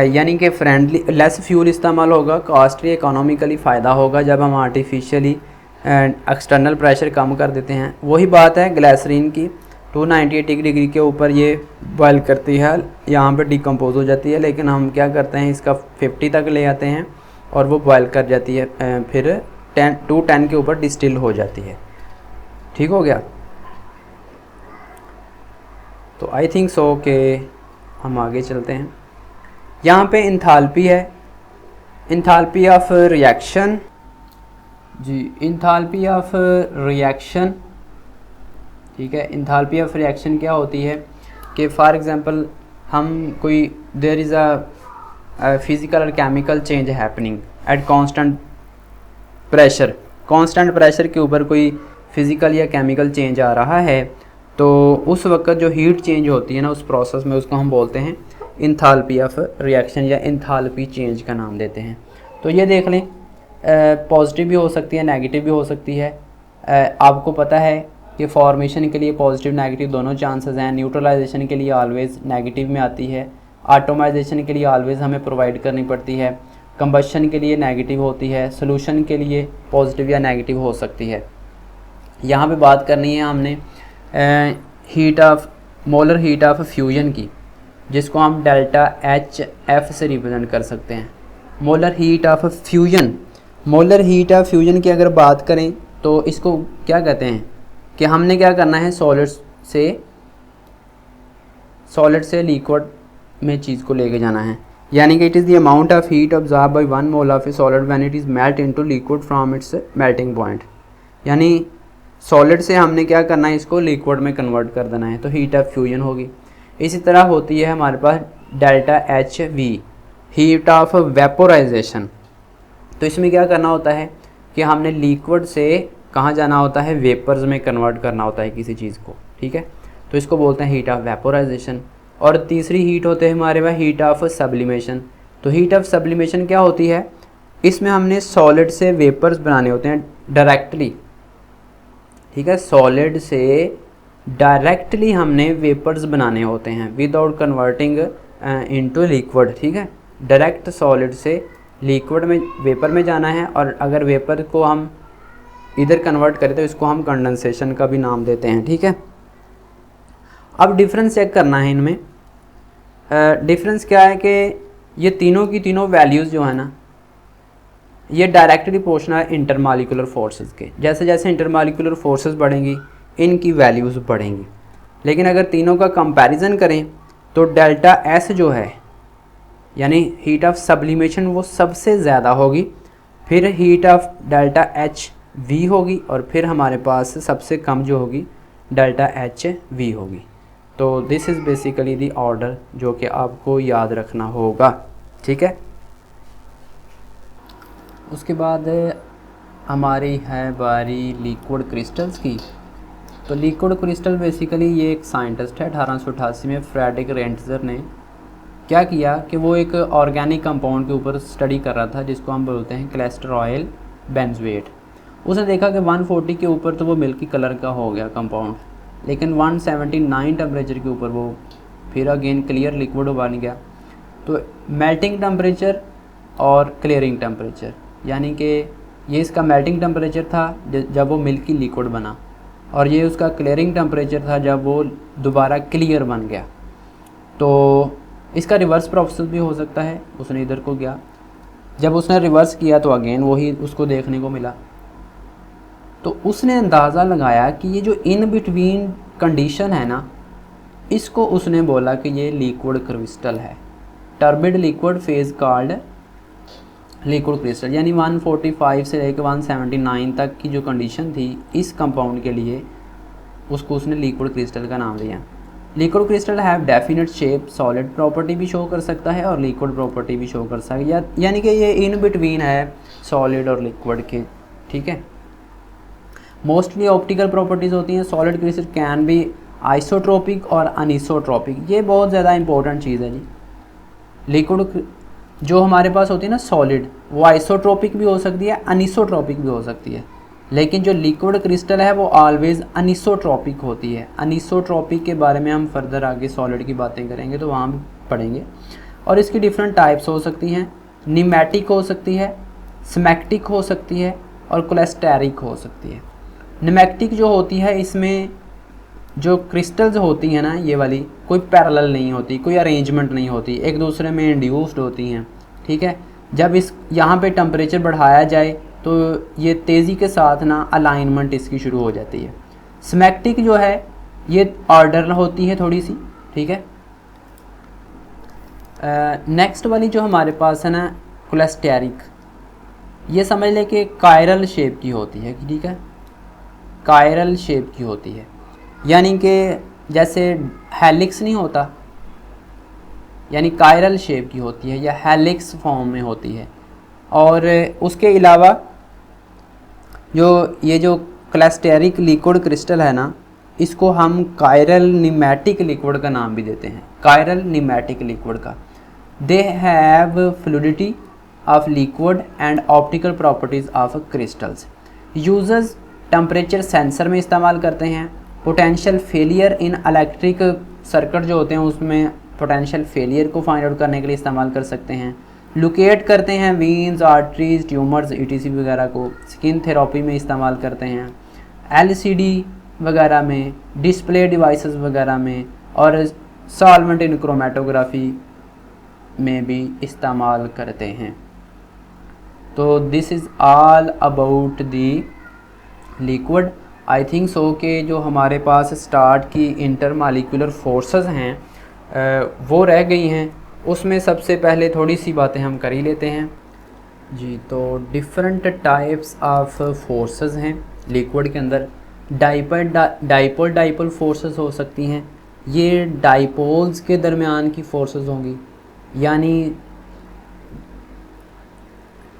यानी कि फ्रेंडली, लेस फ्यूल इस्तेमाल होगा, कॉस्टली, इकोनॉमिकली फ़ायदा होगा जब हम आर्टिफिशियली एक्सटर्नल प्रेशर कम कर देते हैं। वही बात है ग्लिसरीन की, 298 डिग्री के ऊपर ये बॉयल करती है, यहाँ पे डिकम्पोज हो जाती है, लेकिन हम क्या करते हैं इसका 50 तक ले आते हैं और वो बॉयल कर जाती है, फिर 210 के ऊपर डिस्टिल हो जाती है। ठीक हो गया। तो आई थिंक सो के हम आगे चलते हैं। यहाँ पे इंथाल्पी है, इंथाल्पी ऑफ रिएक्शन जी, इंथाल्पी ऑफ रिएक्शन, ठीक है। इंथाल्पी ऑफ रिएक्शन क्या होती है कि फॉर एग्जांपल हम कोई देयर इज़ अ फिज़िकल और chemical change happening at constant pressure, constant pressure के ऊपर कोई फिज़िकल या केमिकल चेंज आ रहा है, तो उस वक्त जो हीट चेंज होती है ना उस प्रोसेस में, उसको हम बोलते हैं इंथाल्पी ऑफ रिएक्शन या इंथाल्पी चेंज का नाम देते हैं। तो ये देख लें, पॉजिटिव भी हो सकती है, नेगेटिव भी हो सकती है। आपको पता है कि फॉर्मेशन के लिए पॉजिटिव नेगेटिव दोनों चांसेस हैं। न्यूट्रलाइजेशन के लिए ऑलवेज़ नेगेटिव में आती है, आटोमाइजेशन के लिए ऑलवेज़ हमें प्रोवाइड करनी पड़ती है, कंबशन के लिए नेगेटिव होती है, सोल्यूशन के लिए पॉजिटिव या नेगेटिव हो सकती है। यहाँ पे बात करनी है हमने heat of molar heat of fusion की, जिसको हम डेल्टा एच एफ से रिप्रेजेंट कर सकते हैं। Molar heat of fusion, molar heat of fusion की अगर बात करें तो इसको क्या कहते हैं कि हमने क्या करना है, सॉलिड से लिक्विड में चीज़ को लेके जाना है। यानी कि it is the amount of heat absorb by 1 mole of a solid when it is melt into liquid from its melting point. यानी सॉलिड से हमने क्या करना है, इसको लिक्विड में कन्वर्ट कर देना है, तो हीट ऑफ फ्यूजन होगी। इसी तरह होती है हमारे पास delta H V, heat of vaporisation. तो इसमें क्या करना होता है कि हमने लिक्विड से कहाँ जाना होता है, वेपर्स में कन्वर्ट करना होता है किसी चीज़ को, ठीक है। तो इसको बोलते हैं हीट ऑफ वेपोराइजेशन। और तीसरी हीट होते हैं हमारे पास हीट ऑफ सब्लिमेशन। तो हीट ऑफ सब्लिमेशन क्या होती है, इसमें हमने सॉलिड से वेपर्स बनाने होते हैं डायरेक्टली, ठीक है। सॉलिड से डायरेक्टली हमने वेपर्स बनाने होते हैं विदाउट कन्वर्टिंग इनटू लिक्विड, ठीक है। डायरेक्ट सॉलिड से लिक्विड में, वेपर में जाना है, और अगर वेपर को हम इधर कन्वर्ट करें तो इसको हम कंडेंसेशन का भी नाम देते हैं, ठीक है। अब डिफरेंस चेक करना है इनमें। डिफरेंस क्या है कि ये तीनों की तीनों वैल्यूज़ जो है ना, ये डायरेक्टली प्रोपोर्शनल है इंटरमॉलिक्यूलर फोर्सेस के। जैसे जैसे इंटरमॉलिक्यूलर फोर्सेस बढ़ेंगी इनकी वैल्यूज़ बढ़ेंगी। लेकिन अगर तीनों का कंपैरिजन करें तो डेल्टा एस जो है, यानी हीट ऑफ सब्लिमेशन, वो सबसे ज़्यादा होगी, फिर heat of delta H we होगी, और फिर हमारे पास सबसे कम जो होगी डेल्टा एच वी होगी। तो this is basically the order जो कि आपको याद रखना होगा, ठीक है। उसके बाद हमारी है बारी लिक्विड क्रिस्टल्स की। तो लिक्विड क्रिस्टल बेसिकली ये एक साइंटिस्ट है, 1888 में फ्रेडरिक रेंटजर ने क्या किया कि वो एक ऑर्गेनिक कंपाउंड के ऊपर स्टडी कर रहा था जिसको हम बोलते हैं कैस्टर ऑयल बेंजोएट। उसने देखा कि 140 के ऊपर तो वो मिल्की कलर का हो गया कंपाउंड, लेकिन 179 टेम्परेचर के ऊपर वो फिर अगेन क्लियर लिक्विड बन गया। तो मेल्टिंग टेम्परेचर और क्लियरिंग टेम्परेचर, यानी कि ये इसका मेल्टिंग टेम्परेचर था जब वो मिल्की लिक्विड बना, और ये उसका क्लियरिंग टेम्परेचर था जब वो दोबारा क्लियर बन गया। तो इसका रिवर्स प्रोसेस भी हो सकता है। उसने इधर को गया, जब उसने रिवर्स किया तो अगेन वही उसको देखने को मिला। तो उसने अंदाज़ा लगाया कि ये जो इन बिटवीन कंडीशन है ना, इसको उसने बोला कि ये लिक्विड क्रिस्टल है, turbid liquid phase called liquid crystal. यानी 145 से लेकर 179 तक की जो कंडीशन थी इस कंपाउंड के लिए, उसको उसने लिक्विड क्रिस्टल का नाम दिया। Liquid crystal have definite shape, solid property भी शो कर सकता है और लिक्विड प्रॉपर्टी भी शो कर सकता है, यानी कि ये इन बिटवीन है सॉलिड और लिक्विड के। ठीक है, मोस्टली ऑप्टिकल प्रॉपर्टीज़ होती हैं। Solid crystal can be isotropic और अनिसोट्रोपिक, ये बहुत ज़्यादा इंपॉर्टेंट चीज़ है जी। लिक्विड जो हमारे पास होती है ना सॉलिड, वो आइसोट्रोपिक भी हो सकती है, अनिसोट्रोपिक भी हो सकती है, लेकिन जो लिक्विड क्रिस्टल है वो ऑलवेज अनिसोट्रोपिक होती है। अनिसोट्रोपिक के बारे में हम फर्दर आगे सॉलिड की बातें करेंगे तो वहाँ भी पढ़ेंगे। और इसकी डिफरेंट टाइप्स हो सकती हैं, निमेटिक हो सकती है, स्मैक्टिक हो सकती है और क्लस्टेरिक हो सकती है। निमेटिक जो होती है, इसमें जो क्रिस्टल्स होती हैं ना ये वाली, कोई पैरेलल नहीं होती, कोई अरेंजमेंट नहीं होती, एक दूसरे में इंड्यूस्ड होती हैं। ठीक है, जब इस यहाँ पे टेम्परेचर बढ़ाया जाए तो ये तेज़ी के साथ ना अलाइनमेंट इसकी शुरू हो जाती है। स्मैक्टिक जो है ये ऑर्डर होती है थोड़ी सी। ठीक है, नेक्स्ट वाली जो हमारे पास है ना क्लस्टेरिक, ये समझ लें कि कायरल शेप की होती है। ठीक है, कायरल शेप की होती है, यानी कि जैसे हेलिक्स नहीं होता, यानी कायरल शेप की होती है या हेलिक्स फॉर्म में होती है। और उसके अलावा जो क्लस्टेरिक लिक्विड क्रिस्टल है ना, इसको हम कायरल निमेटिक लिक्विड का नाम भी देते हैं, कायरल निमेटिक लिक्विड का। They have fluidity of liquid and optical properties of crystals. Users temperature sensor में इस्तेमाल करते हैं। Potential failure in electric circuit जो होते हैं उसमें पोटेंशियल फेलियर को फाइंड आउट करने के लिए इस्तेमाल कर सकते हैं। लोकेट करते हैं वीन्स, आर्टरीज, ट्यूमर्स, ईटीसी वगैरह को। स्किन थेरेपी में इस्तेमाल करते हैं, एलसीडी वगैरह में, डिस्प्ले डिवाइसेस वगैरह में, और सॉल्वेंट इन क्रोमेटोग्राफी में भी इस्तेमाल करते हैं। तो this is all about the liquid. I think so कि जो हमारे पास स्टार्ट की इंटरमॉलिक्यूलर फोर्सेस हैं वो रह गई हैं, उसमें सबसे पहले थोड़ी सी बातें हम कर ही लेते हैं जी। तो डिफरेंट टाइप्स ऑफ फोर्सेस हैं लिक्विड के अंदर। डाइपोल फोर्सेस हो सकती हैं, ये डाइपोल्स के दरमियान की फोर्सेस होंगी,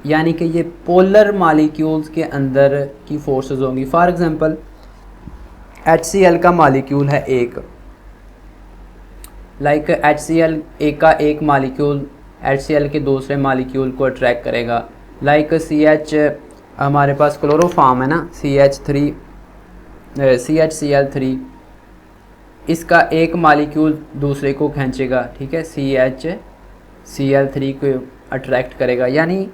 यानी कि ये पोलर मॉलिक्यूल्स के अंदर की फोर्सेस होंगी। फॉर एग्जांपल HCl का मॉलिक्यूल है एक, लाइक HCl का एक मॉलिक्यूल HCl के दूसरे मॉलिक्यूल को अट्रैक्ट करेगा। लाइक CH हमारे पास क्लोरोफॉर्म है ना, CHCl3, इसका एक मॉलिक्यूल दूसरे को खींचेगा। ठीक है, CHCl3 को अट्रैक्ट करेगा, यानी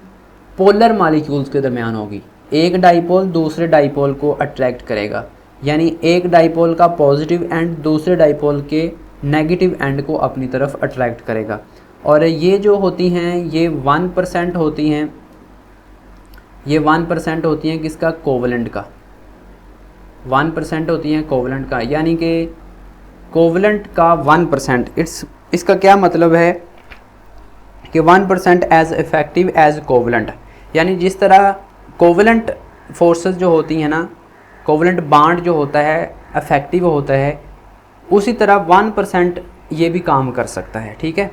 पोलर मॉलिक्यूल्स के दरमियान होगी। एक डाइपोल दूसरे डाइपोल को अट्रैक्ट करेगा, यानी एक डाइपोल का पॉजिटिव एंड दूसरे डाइपोल के नेगेटिव एंड को अपनी तरफ अट्रैक्ट करेगा। और ये जो होती हैं ये 1% होती हैं, ये 1% होती हैं किसका, कोवलेंट का। 1% होती हैं कोवलेंट का, यानी कि कोवलेंट का 1%। इसका क्या मतलब है कि 1% एज इफेक्टिव एज कोवलेंट, यानी जिस तरह कोवलेंट फोर्सेस जो होती हैं ना, कोवलेंट बॉन्ड जो होता है इफेक्टिव होता है, उसी तरह 1% ये भी काम कर सकता है। ठीक है,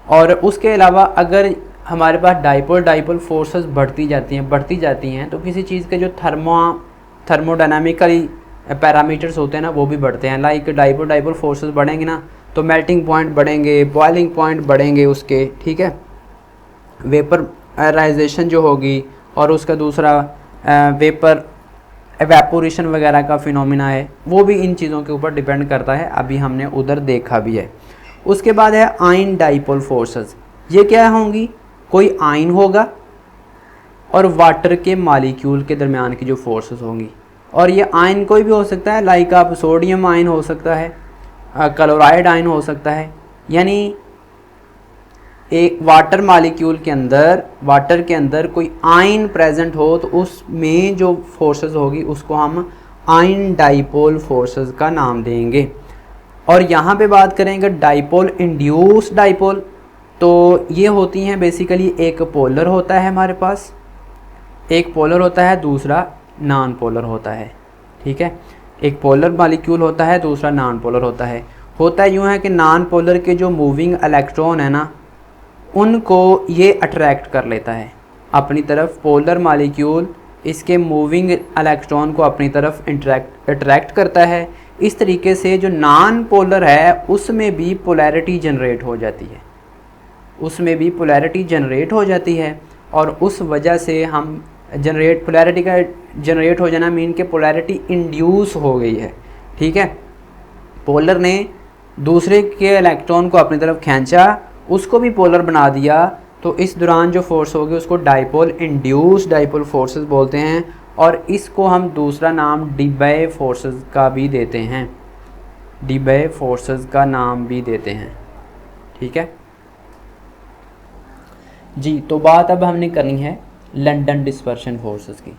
और उसके अलावा अगर हमारे पास डाइपोल फोर्सेस बढ़ती जाती हैं तो किसी चीज़ के जो थर्मोडायनामिकली पैरामीटर्स होते हैं ना वो भी बढ़ते हैं। लाइक डाइपोल डाइपोल फोर्सेस बढ़ेंगे ना तो मेल्टिंग पॉइंट बढ़ेंगे, बॉइलिंग पॉइंट बढ़ेंगे उसके, ठीक है, वेपराइजेशन जो होगी, और उसका दूसरा वेपर एवेपोरेशन वगैरह का फिनोमिना है, वो भी इन चीज़ों के ऊपर डिपेंड करता है, अभी हमने उधर देखा भी है। उसके बाद है आयन डाइपोल फोर्सेस। ये क्या होंगी, कोई आयन होगा और वाटर के मॉलिक्यूल के दरमियान की जो फोर्सेस होंगी, और ये आयन कोई भी हो सकता है, लाइक आप सोडियम आयन हो सकता है, क्लोराइड आयन हो सकता है, यानी एक वाटर मॉलिक्यूल के अंदर, वाटर के अंदर कोई आयन प्रेजेंट हो तो उसमें जो फोर्सेस होगी उसको हम आयन डाइपोल फोर्सेस का नाम देंगे। और यहाँ पे बात करेंगे डाइपोल इंड्यूस डाइपोल, तो ये होती हैं बेसिकली, एक पोलर होता है हमारे पास, एक पोलर होता है, दूसरा नॉन पोलर होता है, ठीक है, एक पोलर मॉलिक्यूल होता है, दूसरा नॉन पोलर होता है। होता यूँ है कि नॉन पोलर के जो मूविंग इलेक्ट्रॉन है ना, उनको ये अट्रैक्ट कर लेता है अपनी तरफ, पोलर मॉलिक्यूल इसके मूविंग इलेक्ट्रॉन को अपनी तरफ अट्रैक्ट करता है। इस तरीके से जो नॉन पोलर है उसमें भी पोलैरिटी जनरेट हो जाती है, उसमें भी पोलैरिटी जनरेट हो जाती है, और उस वजह से हम पोलैरिटी का जनरेट हो जाना मीन के पोलैरिटी इंड्यूस हो गई है, ठीक है। पोलर ने दूसरे के इलेक्ट्रॉन को अपनी तरफ खींचा, उसको भी पोलर बना दिया, तो इस दौरान जो फोर्स होगी उसको डाइपोल इंड्यूस डाइपोल फोर्सेस बोलते हैं, और इसको हम दूसरा नाम डिबे फोर्सेस का भी देते हैं, डिबे फोर्सेस का नाम भी देते हैं, ठीक है जी। तो बात अब हमने करनी है लंदन डिस्पर्शन फोर्सेस की।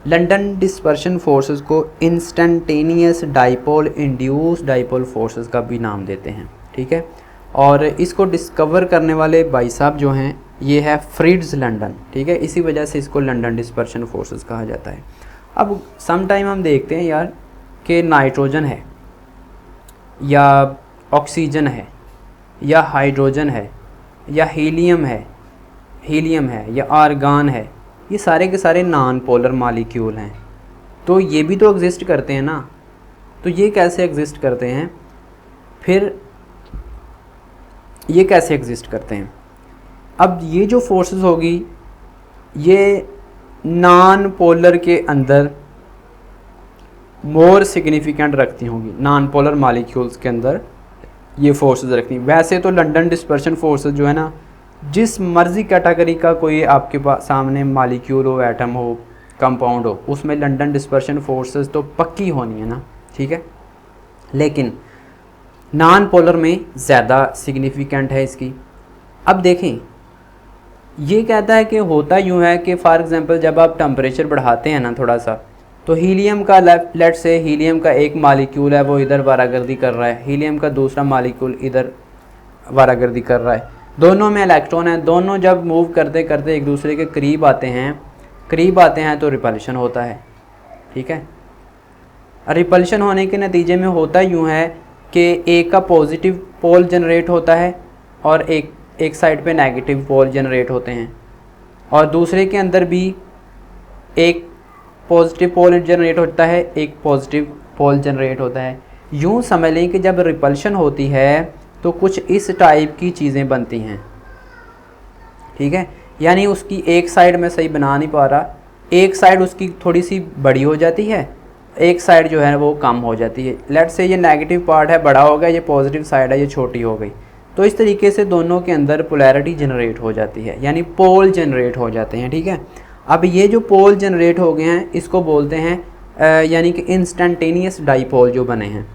लंदन डिस्पर्शन फोर्सेस को instantaneous dipole induce dipole forces का भी नाम देते हैं, ठीक है। और इसको डिस्कवर करने वाले भाई साहब जो हैं ये है फ्रिट्ज लंदन, ठीक है, इसी वजह से इसको लंदन डिस्पर्शन फोर्सेस कहा जाता है। अब सम टाइम हम देखते हैं यार कि नाइट्रोजन है या ऑक्सीजन है या हाइड्रोजन है या हीलियम है या आर्गन है, ये सारे के सारे नॉन पोलर मॉलिक्यूल हैं, तो ये भी तो एग्जिस्ट करते हैं ना। तो ये कैसे एग्जिस्ट करते हैं, फिर ये कैसे एग्जिस्ट करते हैं। अब ये जो फोर्सेस होगी ये नॉन पोलर के अंदर मोर सिग्निफिकेंट रखती होंगी, नॉन पोलर मॉलिक्यूल्स के अंदर ये फोर्सेस रखती हैं। वैसे तो लंदन डिस्पर्शन फोर्सेस जो है ना, जिस मर्ज़ी कैटेगरी का कोई आपके पास सामने मॉलिक्यूल हो, एटम हो, कंपाउंड हो, उसमें लंदन डिस्पर्शन फोर्सेस तो पक्की होनी है ना, ठीक है। लेकिन नॉन पोलर में ज़्यादा सिग्निफिकेंट है इसकी। अब देखें, ये कहता है कि होता यूँ है कि फॉर एग्जांपल जब आप टेम्परेचर बढ़ाते हैं ना थोड़ा सा, तो हीलियम का लेट से हीलियम का एक मॉलिक्यूल है वो इधर वारागर्दी कर रहा है, हीलियम का दूसरा मॉलिक्यूल इधर वारागर्दी कर रहा है, दोनों में इलेक्ट्रॉन है, दोनों जब मूव करते करते एक दूसरे के करीब आते हैं तो रिपल्शन होता है, ठीक है। रिपल्शन होने के नतीजे में होता यूँ है कि एक का पॉजिटिव पोल जनरेट होता है और एक साइड पे नेगेटिव पोल जनरेट होते हैं, और दूसरे के अंदर भी एक पॉजिटिव पोल जनरेट होता है, एक पॉजिटिव पोल जनरेट होता है। यूँ समझ लें कि जब रिपल्शन होती है तो कुछ इस टाइप की चीज़ें बनती हैं, ठीक है, यानी उसकी एक साइड में सही बना नहीं पा रहा, एक साइड उसकी थोड़ी सी बड़ी हो जाती है, एक साइड जो है वो कम हो जाती है। लेट से ये नेगेटिव पार्ट है बड़ा हो गया, ये पॉजिटिव साइड है ये छोटी हो गई, तो इस तरीके से दोनों के अंदर पोलैरिटी जनरेट हो जाती है, यानी पोल जनरेट हो जाते हैं, ठीक है। अब ये जो पोल जनरेट हो गए हैं इसको बोलते हैं यानी कि इंस्टेंटेनियस डाइपोल जो बने हैं,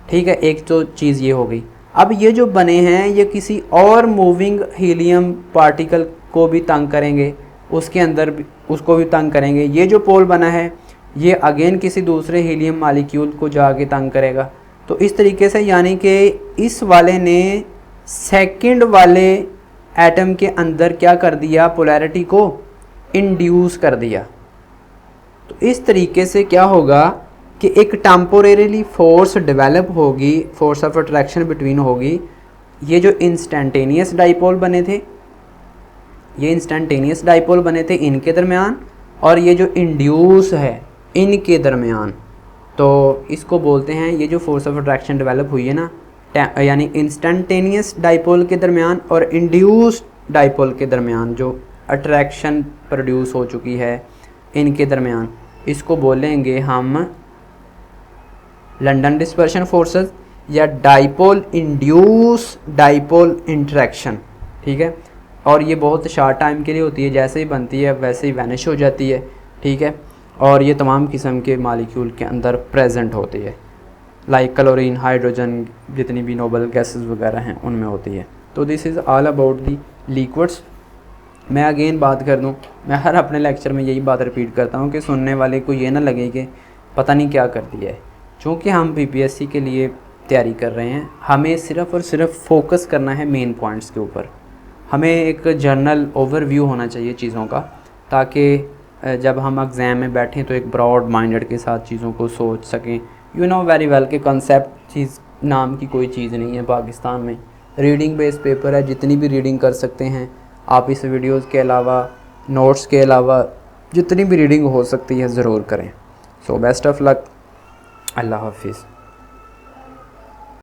ठीक है। एक तो चीज़ ये हो गई। अब ये जो बने हैं ये किसी और मूविंग हीलियम पार्टिकल को भी तंग करेंगे, उसके अंदर उसको भी तंग करेंगे। ये जो पोल बना है ये अगेन किसी दूसरे हीलियम मॉलिक्यूल को जाके तंग करेगा। तो इस तरीके से यानी कि इस वाले ने सेकंड वाले एटम के अंदर क्या कर दिया, पोलैरिटी को इंड्यूस कर दिया। तो इस तरीके से क्या होगा कि एक टेम्पोरेरीली फोर्स डेवलप होगी, फोर्स ऑफ अट्रैक्शन बिटवीन होगी। ये जो इंस्टेंटेनियस डाइपोल बने थे, ये इंस्टेंटेनियस डाइपोल बने थे इनके दरमियान, और ये जो इंड्यूस है इनके दरमियान, तो इसको बोलते हैं, ये जो फोर्स ऑफ अट्रैक्शन डेवलप हुई है ना, यानी इंस्टेंटेनियस डाइपोल के दरमियान और इंड्यूस्ड डाइपोल के दरमियान जो अट्रैक्शन प्रोड्यूस हो चुकी है इनके दरमियान, इसको बोलेंगे हम लंदन डिस्पर्शन फोर्सेस या डाइपोल इंड्यूस डाइपोल इंटरेक्शन। ठीक है, और ये बहुत शार्ट टाइम के लिए होती है, जैसे ही बनती है वैसे ही वैनिश हो जाती है। ठीक है, और ये तमाम किस्म के मालिक्यूल के अंदर प्रेजेंट होती है, लाइक क्लोरीन, हाइड्रोजन, जितनी भी नोबल गैसेस वगैरह हैं उनमें होती है। तो this is all about the liquids. मैं अगेन बात कर दूं, मैं हर अपने लेक्चर में यही बात रिपीट करता हूं कि सुनने वाले को ये ना लगे कि पता नहीं क्या कर दिया है। चूँकि हम बीपीएससी के लिए तैयारी कर रहे हैं, हमें सिर्फ़ और सिर्फ फोकस करना है मेन पॉइंट्स के ऊपर। हमें एक जनरल ओवरव्यू होना चाहिए चीज़ों का, ताकि जब हम एग्ज़ाम में बैठें तो एक ब्रॉड माइंडेड के साथ चीज़ों को सोच सकें। यू नो वेरी वेल कि कंसेप्ट चीज़ नाम की कोई चीज़ नहीं है पाकिस्तान में। रीडिंग बेस्ड पेपर है, जितनी भी रीडिंग कर सकते हैं आप इस वीडियोज़ के अलावा, नोट्स के अलावा, जितनी भी रीडिंग हो सकती है ज़रूर करें। सो बेस्ट ऑफ लक, अल्लाह हाफिज़।